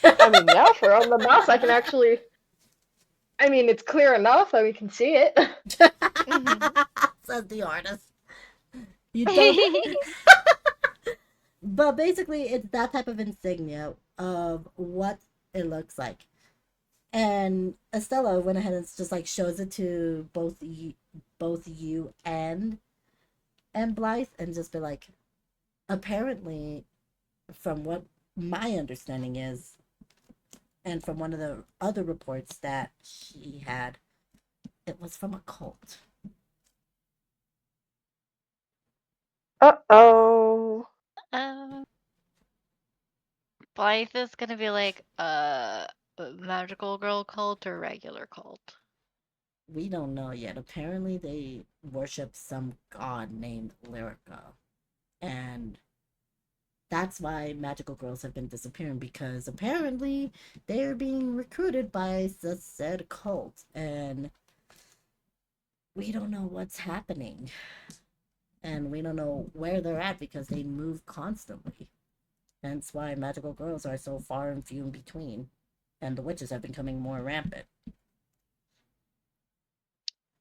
yeah, for on the mouse, I can actually. I mean, it's clear enough that we can see it. Says the artist. You don't. But basically, it's that type of insignia of what it looks like. And Estella went ahead and just like shows it to both you and Blythe, and just be like, apparently, from what my understanding is, and from one of the other reports that she had, it was from a cult. Uh-oh. Blythe is gonna be like a magical girl cult or regular cult. We don't know yet. Apparently, they worship some god named Lyrica. And that's why magical girls have been disappearing, because apparently they're being recruited by the said cult. And we don't know what's happening. And we don't know where they're at because they move constantly. Hence why magical girls are so far and few in between. And the witches have been becoming more rampant.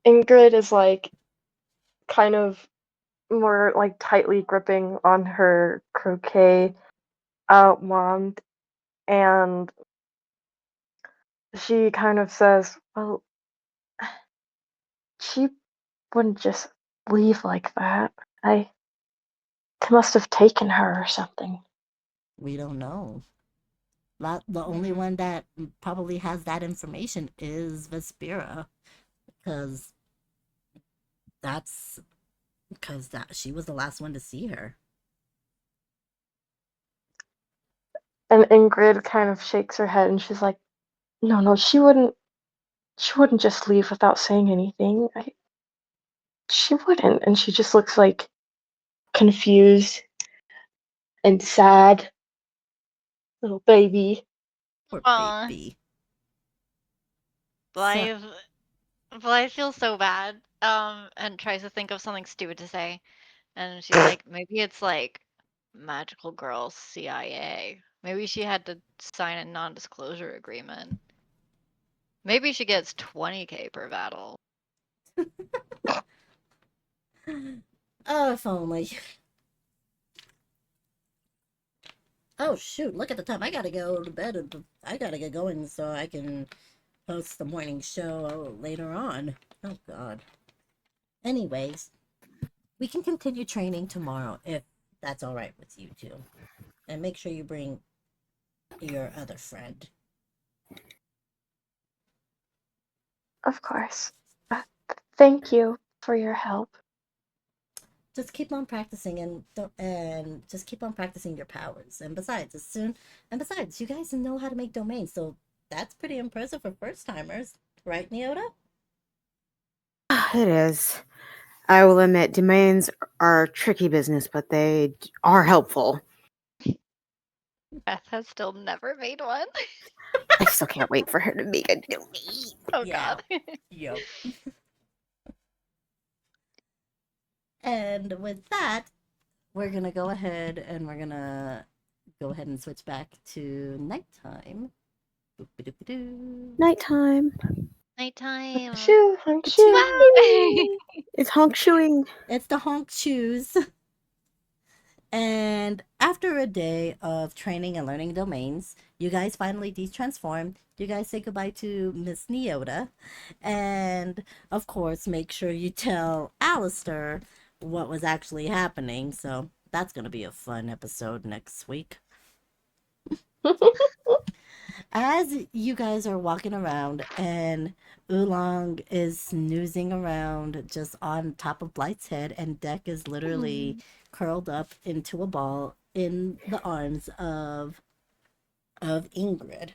Ingrid is like kind of more like tightly gripping on her croquet wand, and she kind of says, "Well, she wouldn't just leave like that. They must have taken her or something. We don't know. The only one that probably has that information is Vespera, because she was the last one to see her. And Ingrid kind of shakes her head and she's like, no, she wouldn't just leave without saying anything. She wouldn't. And she just looks like confused and sad. Little baby. Poor Aw. baby. Blythe feels so bad, and tries to think of something stupid to say. And she's like, maybe it's like Magical Girl CIA. Maybe she had to sign a non-disclosure agreement. Maybe she gets 20K per battle. Oh, if only. Oh, shoot, look at the time. I gotta go to bed. I gotta get going so I can host the morning show later on. Oh, God. Anyways, we can continue training tomorrow if that's all right with you two. And make sure you bring your other friend. Of course. Thank you for your help. Just keep on practicing and just keep on practicing your powers. And besides, you guys know how to make domains, so that's pretty impressive for first timers, right, Neota? It is. I will admit, domains are tricky business, but they are helpful. Beth has still never made one. I still can't wait for her to make a domain. Oh, Yeah. God. Yep. And with that, we're gonna go ahead and switch back to nighttime. Boop-a-doop-a-doo. Nighttime. Nighttime. Shoo, honk, shoo. Wow. It's honk shoeing. It's the honk shoes. And after a day of training and learning domains, you guys finally de-transform. You guys say goodbye to Miss Neota. And, of course, make sure you tell Alistair what was actually happening. So that's going to be a fun episode next week. As you guys are walking around and Oolong is snoozing around just on top of Blythe's head, and Deck is literally curled up into a ball in the arms of Ingrid.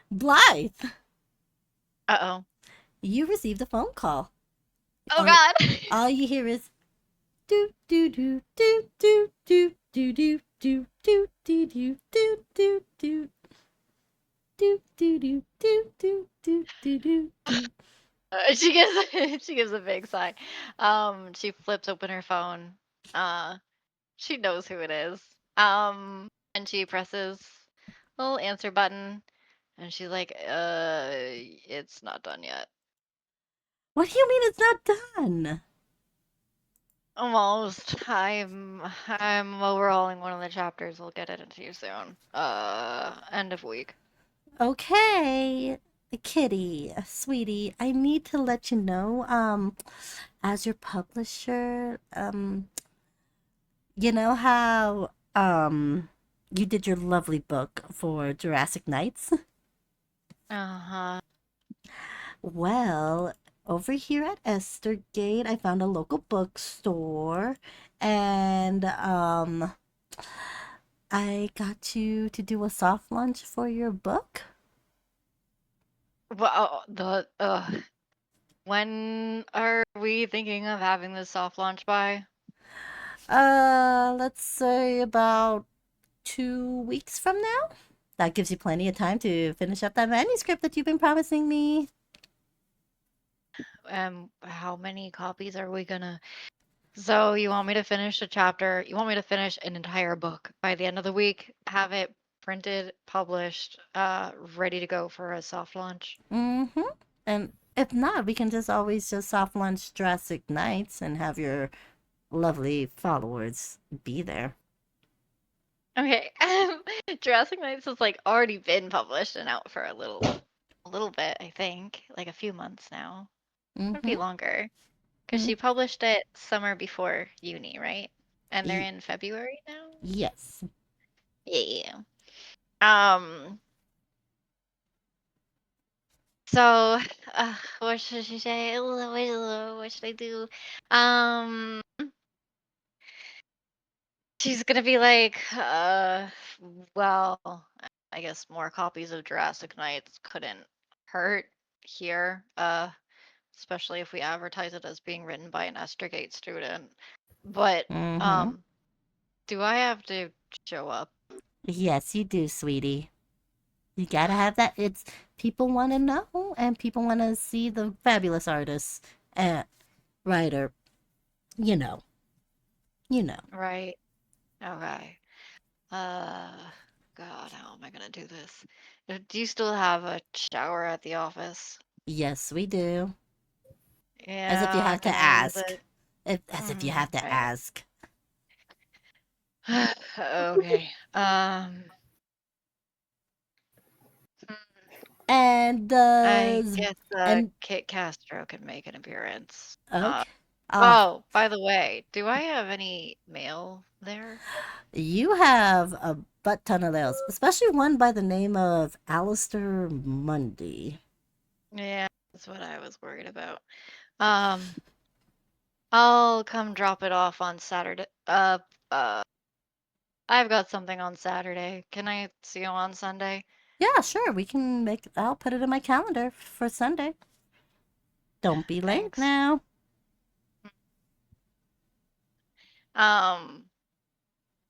Blythe, Uh-oh. you received a phone call. Oh, God. All you hear is do do do do do do do do do do do do do do do. Do do do do do do do do do. She gives a big sigh. She flips open her phone. She knows who it is. And she presses a little answer button, and she's like, it's not done yet. What do you mean it's not done? Almost. I'm overhauling one of the chapters. We'll get it into you soon. End of week. Okay, Kitty, sweetie, I need to let you know, as your publisher, you know how, you did your lovely book for Jurassic Nights? Uh-huh. Well, over here at Estergate, I found a local bookstore, and, I got you to do a soft launch for your book. Well, when are we thinking of having this soft launch by? Let's say about 2 weeks from now. That gives you plenty of time to finish up that manuscript that you've been promising me. How many copies are we gonna... So you want me to finish a chapter? You want me to finish an entire book by the end of the week? Have it printed, published, ready to go for a soft launch? Mm-hmm. And if not, we can just always just soft launch Jurassic Nights and have your lovely followers be there. Okay. Jurassic Nights has like already been published and out for a little bit, I think, like a few months now. Maybe Mm-hmm. longer. Because she published it summer before uni, right? And they're Ye- in February now? Yes. Yeah. Um, so, what should she say? What should I do? Um, she's gonna be like, well, I guess more copies of Jurassic Nights couldn't hurt here, especially if we advertise it as being written by an Estergate student. But, Mm-hmm. do I have to show up? Yes, you do, sweetie. You gotta have that. It's people want to know, and people want to see the fabulous artist and writer. You know. You know. Right. Okay. Uh, God, how am I gonna do this? Do you still have a shower at the office? Yes, we do. As if you Yeah, have to can I use ask. it? As if you have to Right. ask. Okay. And I does guess and Kit Castro can make an appearance. okay. Oh, Oh, by the way, do I have any mail there? you have a butt ton of those, especially one by the name of Alistair Mondy. Yeah, that's what I was worried about. I'll come drop it off on Saturday. I've got something on Saturday. Can I see you on Sunday? Yeah, sure. We can make. I'll put it in my calendar for Sunday. Don't be late Thanks. now.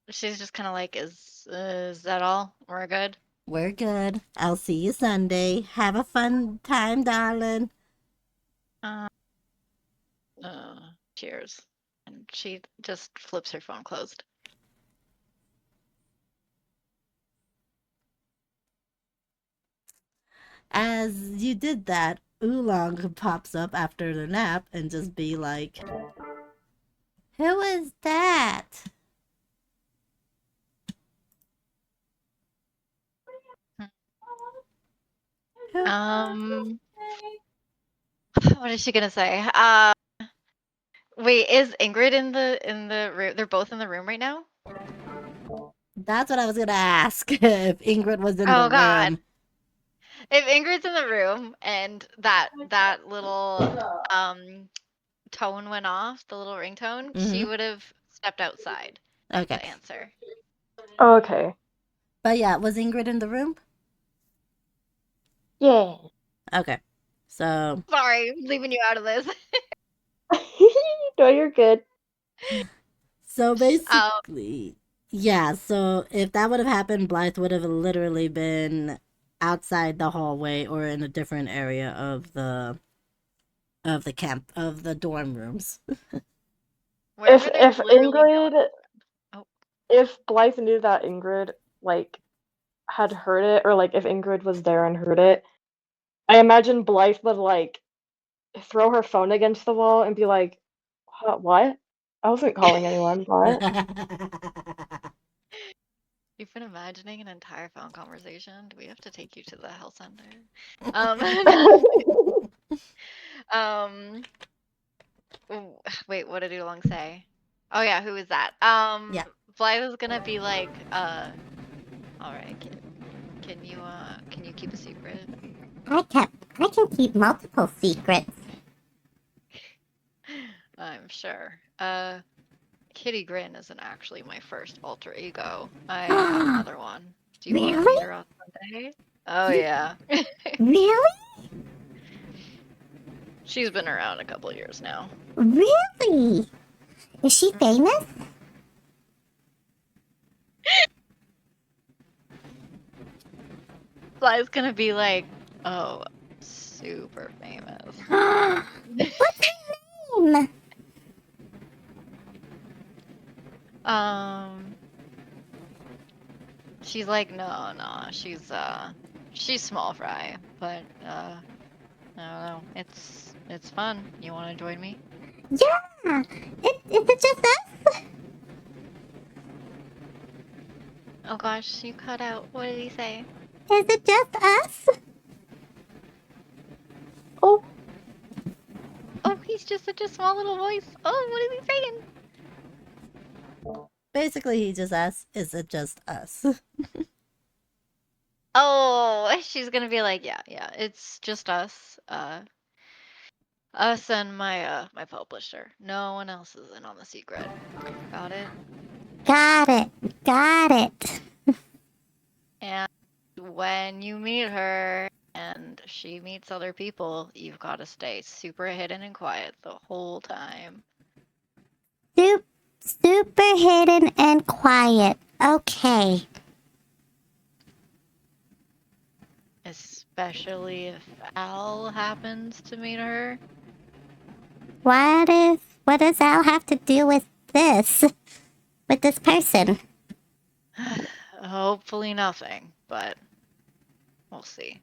She's just kind of like, is that all? We're good? We're good. I'll see you Sunday. Have a fun time, darling. Uh, cheers. And she just flips her phone closed. As you did that, Oolong pops up after the nap and just be like, "Who is that?" Who? What is she gonna say? Wait, is Ingrid in the room? They're both in the room right now? That's what I was gonna ask. If Ingrid was in the Oh God. room. If Ingrid's in the room and that little tone went off, the little ringtone, she Mhm. would have stepped outside Okay. to answer. Okay. But yeah, was Ingrid in the room? Yeah. Okay. So Sorry, I'm leaving you out of this. No, you're good. basically, yeah, so if that would have happened, Blythe would have literally been outside the hallway or in a different area of the camp of the dorm rooms. Wherever there's If literally no Ingrid, Oh. if Blythe knew that Ingrid like had heard it, or like if Ingrid was there and heard it, I imagine Blythe would like throw her phone against the wall and be like, What? I wasn't calling anyone. What?" You've been imagining an entire phone conversation. Do we have to take you to the health center? Um, wait, what did Oolong say? Oh yeah, who is that? Yeah. Blythe is gonna be like, all right, can you keep a secret? I can keep multiple secrets. I'm sure. Kitty Grin isn't actually my first alter ego. I have another one. Do you want to Really? meet her on Sunday? Oh yeah. Really? She's been around a couple years now. Really? Is she famous? Blythe's gonna be like, oh, super famous. What's her name? She's like, no, she's small fry, but I don't know. It's fun. You want to join me? Yeah. Is it just us? Oh gosh, you cut out. What did he say? Is it just us? Oh, Oh, He's just such a small little voice. Oh, what is he saying? Basically, he just asks, is it just us? Oh, she's gonna be like, yeah, it's just us. Us and my publisher. No one else is in on the secret. Got it? Got it. Got it. And when you meet her and she meets other people, you've got to stay super hidden and quiet the whole time. Super hidden and quiet. Okay. Especially if Al happens to meet her. What does Al have to do with this? With this person? Hopefully nothing, but we'll see.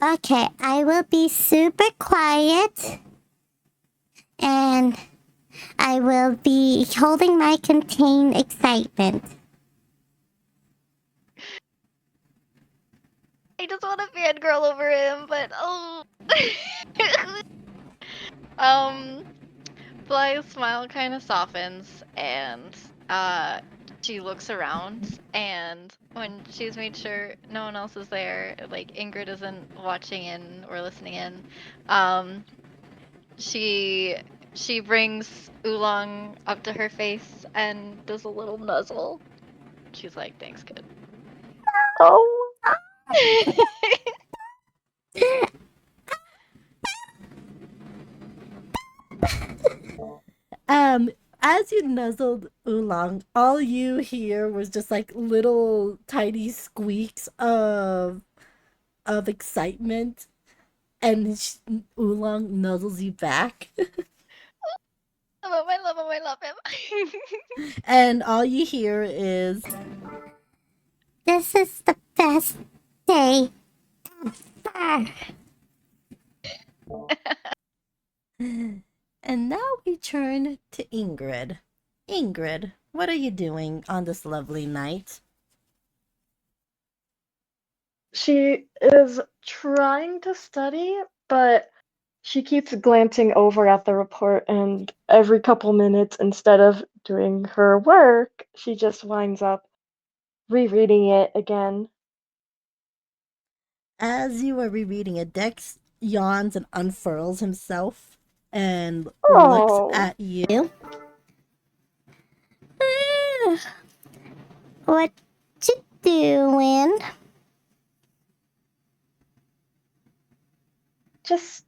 Okay, I will be super quiet. And I will be holding my contained excitement. I just want to fangirl over him, but oh. Blythe's smile kind of softens, and she looks around, and when she's made sure no one else is there, like Ingrid isn't watching in or listening in, she brings Oolong up to her face and does a little nuzzle. She's like, "Thanks, kid." Oh. As you nuzzled Oolong, all you hear was just like little tiny squeaks of excitement, and Oolong nuzzles you back, I love him. and all you hear is, This is the best day ever. and now we turn to Ingrid. Ingrid, what are you doing on this lovely night? She is trying to study, but she keeps glancing over at the report, and every couple minutes, instead of doing her work, she just winds up rereading it again. As you are rereading it, Dex yawns and unfurls himself and Oh. looks at you. What you doing? Just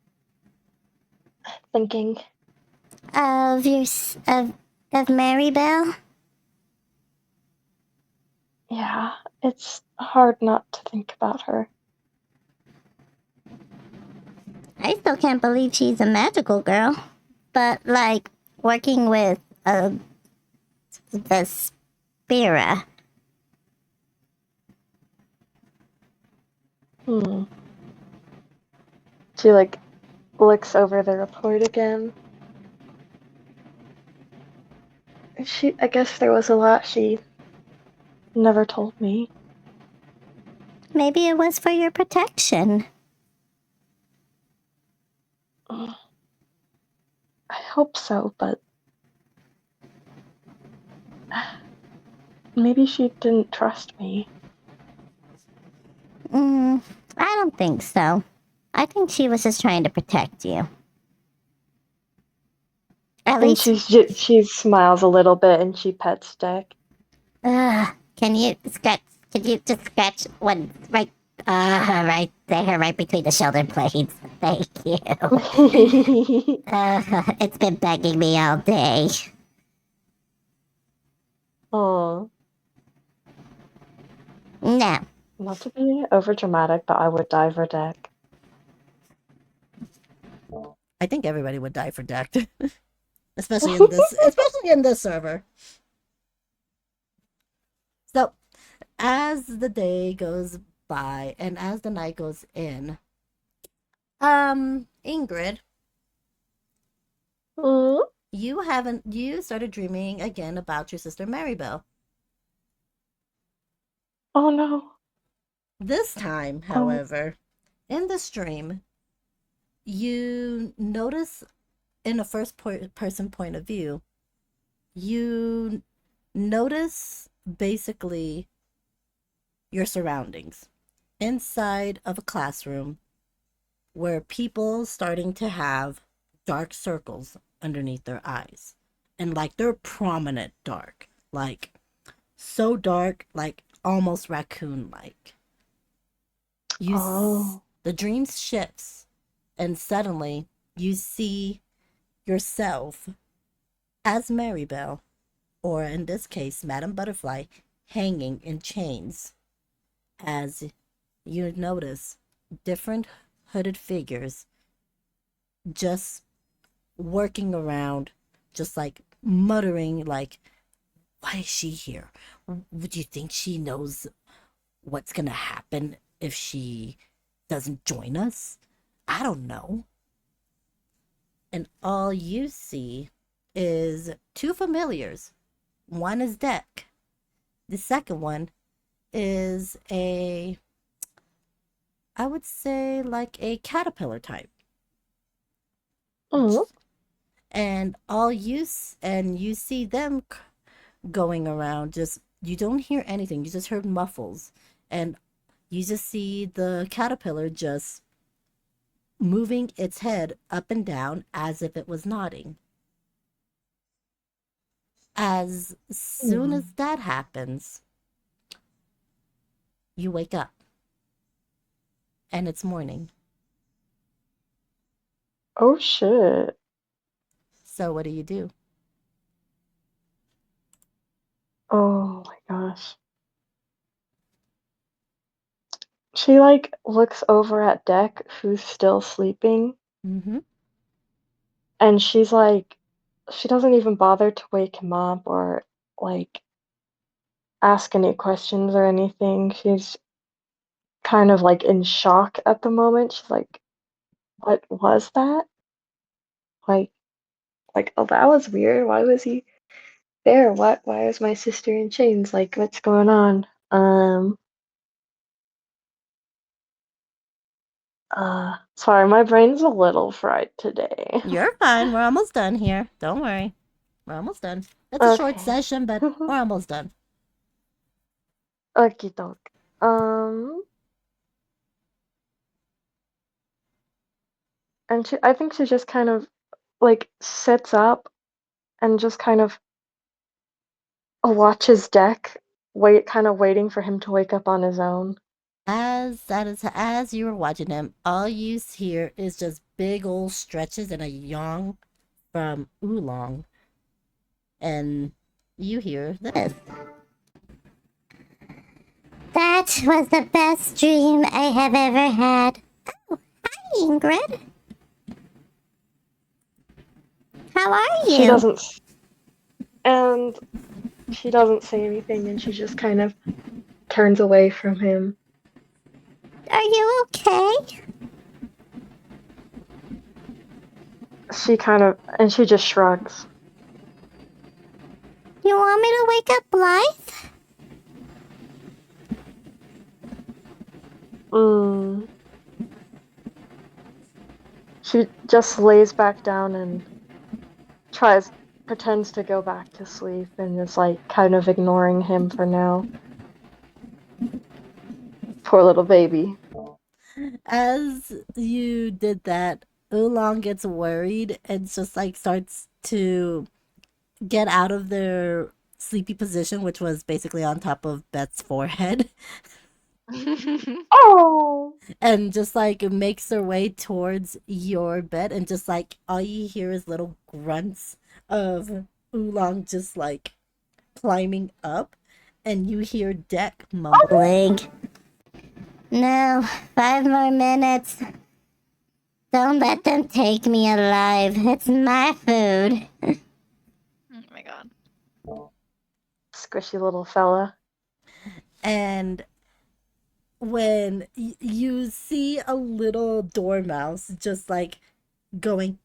thinking. Of Maribel? Yeah, it's hard not to think about her. I still can't believe she's a magical girl. But, like, working with the Spira. She, looks over the report again. I guess there was a lot she never told me. Maybe it was for your protection. I hope so, but maybe she didn't trust me. I don't think so. I think she was just trying to protect you. At And least... she smiles a little bit and she pets Dick. Can you just scratch one right there, right between the shoulder blades? Thank you. It's been begging me all day. Oh. No. Not to be overdramatic, but I would die for Dick. I think everybody would die for Deck, especially in this server. So, as the day goes by and as the night goes in, Ingrid, you started dreaming again about your sister Maribel. Oh no. This time, however, in the stream, you notice in a person point of view, you notice basically your surroundings inside of a classroom where people starting to have dark circles underneath their eyes, and like they're prominent dark, like so dark, like almost raccoon like. The dream shifts, and suddenly you see yourself as Maribel, or in this case Madame Butterfly, hanging in chains, as you notice different hooded figures just working around, just like muttering, like, why is she here? Would you think she knows what's gonna happen if she doesn't join us? I don't know. And all you see is two familiars. One is Deck. The second one is I would say like a caterpillar type. Oh. And you see them going around, just, you don't hear anything, you just heard muffles, and you just see the caterpillar just moving its head up and down as if it was nodding. As soon as that happens, you wake up and it's morning. Oh shit. So what do you do? Oh my gosh. She like looks over at Deck, who's still sleeping, Mm-hmm. and she's like, she doesn't even bother to wake him up or like ask any questions or anything. She's kind of like in shock at the moment. She's like, what was that? Like, oh, that was weird. Why was he there? Why is my sister in chains? Like, what's going on? Sorry, my brain's a little fried today. You're fine. We're almost done here. Don't worry. We're almost done. It's a short Okay. session, but we're almost done. Okie doke. And I think she just kind of like sits up and just kind of watches Deck, kind of waiting for him to wake up on his own. As you were watching him, all you hear is just big old stretches and a yawn from Oolong, and you hear this. That was the best dream I have ever had. Oh, hi, Ingrid. How are you? She doesn't say anything, and she just kind of turns away from him. Are you okay? She just shrugs. You want me to wake up Blythe? She just lays back down and pretends to go back to sleep and is like kind of ignoring him for now. Poor little baby. As you did that, Oolong gets worried and just like starts to get out of their sleepy position, which was basically on top of Beth's forehead. Oh! And just like makes their way towards your bed, and just like all you hear is little grunts of Oolong just like climbing up, and you hear Deck mumbling. No, 5 more minutes. Don't let them take me alive. It's my food. Oh my god. Squishy little fella. And when you see a little dormouse just like going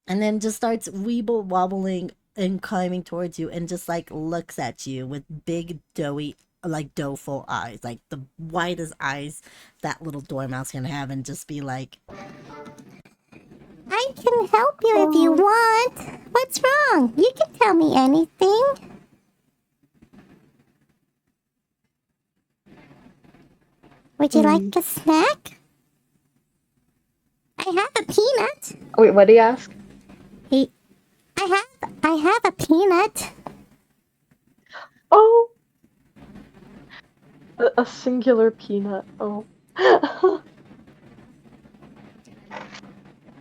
and then just starts weeble wobbling and climbing towards you, and just like looks at you with big doughy, like doughful eyes, like the widest eyes that little dormouse can have, and just be like, I can help you if you want. What's wrong? You can tell me anything. Would you like a snack? I have a peanut. Wait, what did he ask? I have a peanut. Oh! A singular peanut. Oh.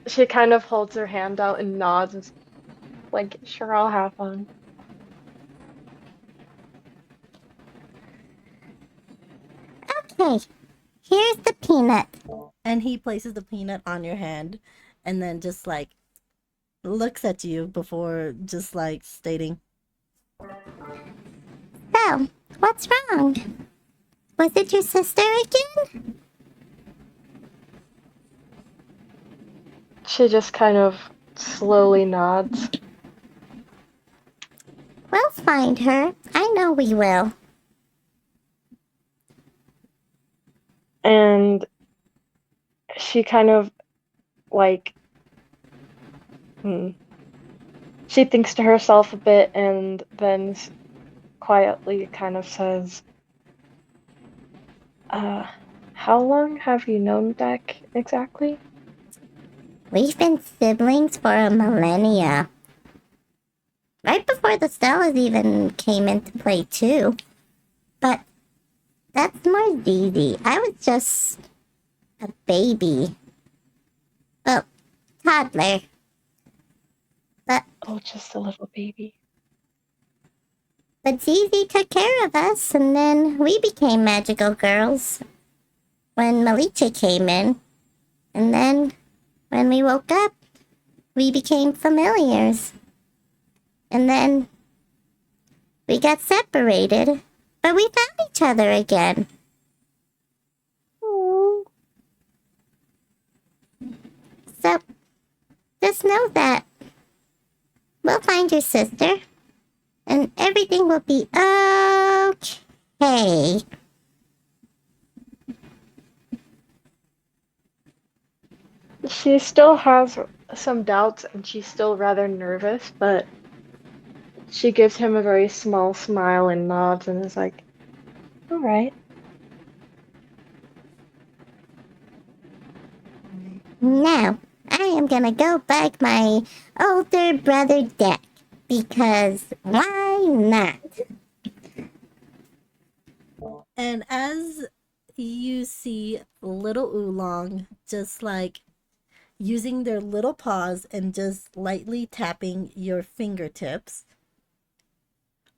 She kind of holds her hand out and nods and like, sure, I'll have one. Okay, here's the peanut. And he places the peanut on your hand and then just like looks at you before just like stating, So, what's wrong? Was it your sister again? She just kind of slowly nods. We'll find her. I know we will. And she kind of like she thinks to herself a bit and then quietly kind of says, how long have you known Deck exactly? We've been siblings for a millennia. Right before the Stellas even came into play too. But that's more easy. I was just a baby. Well, toddler. Oh, just a little baby. But Zizi took care of us, and then we became magical girls when Malicha came in. And then, when we woke up, we became familiars. And then, we got separated, but we found each other again. So, just know that we'll find your sister. And everything will be okay. She still has some doubts and she's still rather nervous, but she gives him a very small smile and nods and is like, all right. Now, I am gonna go bug my older brother Deck. Because why not? and as you see little Oolong just like using their little paws and just lightly tapping your fingertips,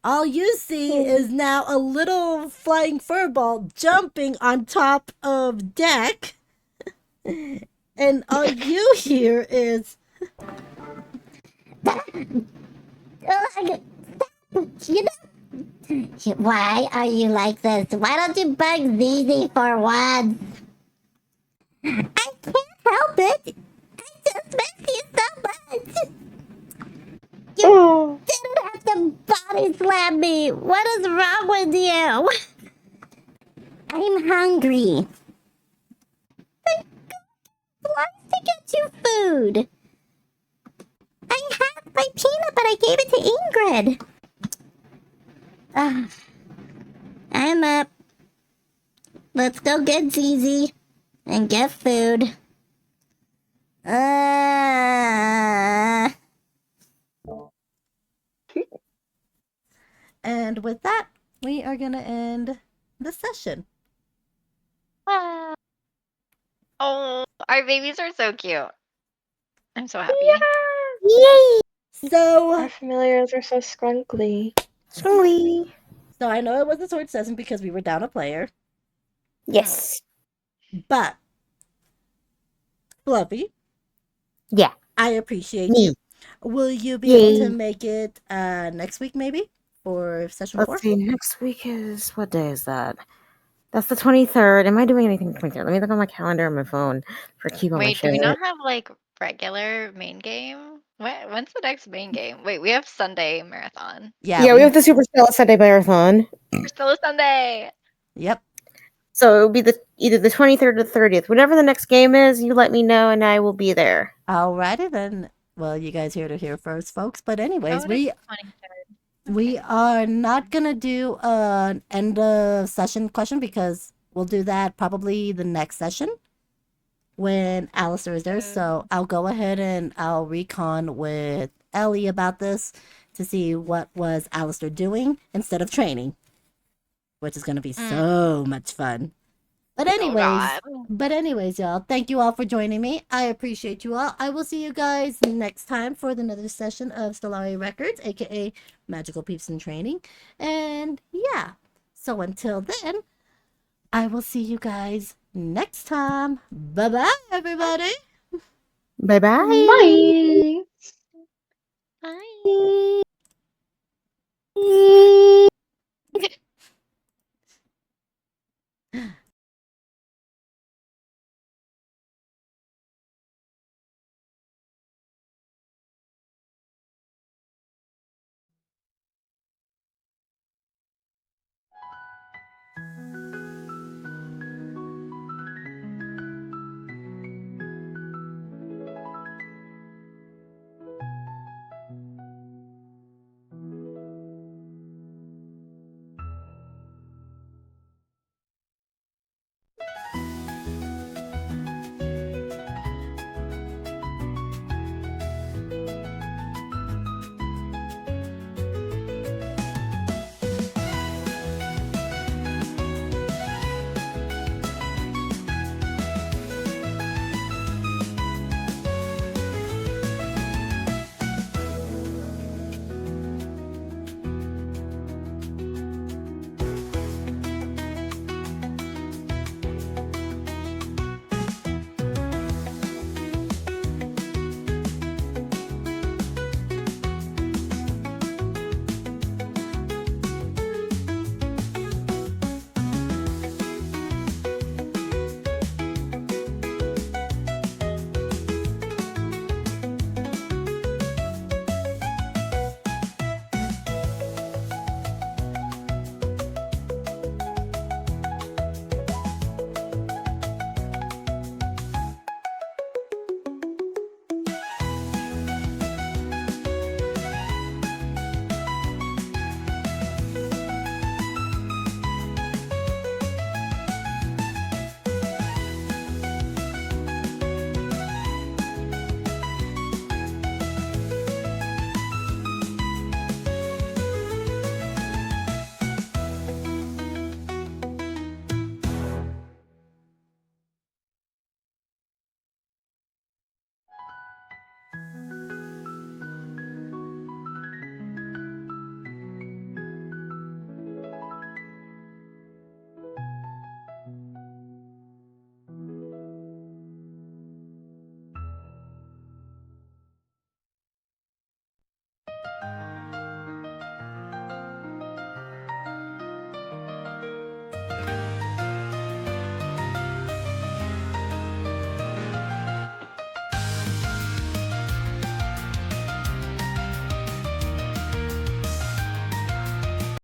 all you see is now a little flying furball jumping on top of Deck. And all you hear is, You know, why are you like this? Why don't you bug Zizi for once? I can't help it. I just miss you so much. You didn't have to body slam me. What is wrong with you? I'm hungry. Then go to get you food. I had my peanut, but I gave it to Ingrid. I'm up. Let's go get Zizi and get food. and with that, we are going to end the session. Wow. Oh, our babies are so cute. I'm so happy. Yay! So, Our familiars are so scrunkly. Sorry. so I know it was a short session because we were down a player, Yes. but Fluffy, Yeah. I appreciate Me. you. Will you be able to Yay. make it next week maybe for session 4? Let's see. Next week is what day is that? That's the 23rd. Am I doing anything the 23rd? Let me look on my calendar on my phone for keep on my Wait, do shit. we not have like regular main game? When's the next main game? Wait, we have Sunday marathon. Yeah, Yeah, we have the Super Stella Sunday Marathon. We're still a Sunday. Yep. So it'll be either the 23rd or the 30th. Whenever the next game is, you let me know and I will be there. Alrighty then. Well, you guys heard it here first, folks. But anyways, Oh, it is the 23rd. we are not gonna do an end of session question because we'll do that probably the next session when Alistair is there. So I'll go ahead and I'll recon with Ellie about this to see what was Alistair doing instead of training, which is gonna be so much fun. But anyways, y'all, thank you all for joining me. I appreciate you all. I will see you guys next time for another session of Stellari Records, aka Magical Peeps in Training. And yeah, so until then, I will see you guys next time. Bye-bye, everybody. Bye-bye. Bye. Bye.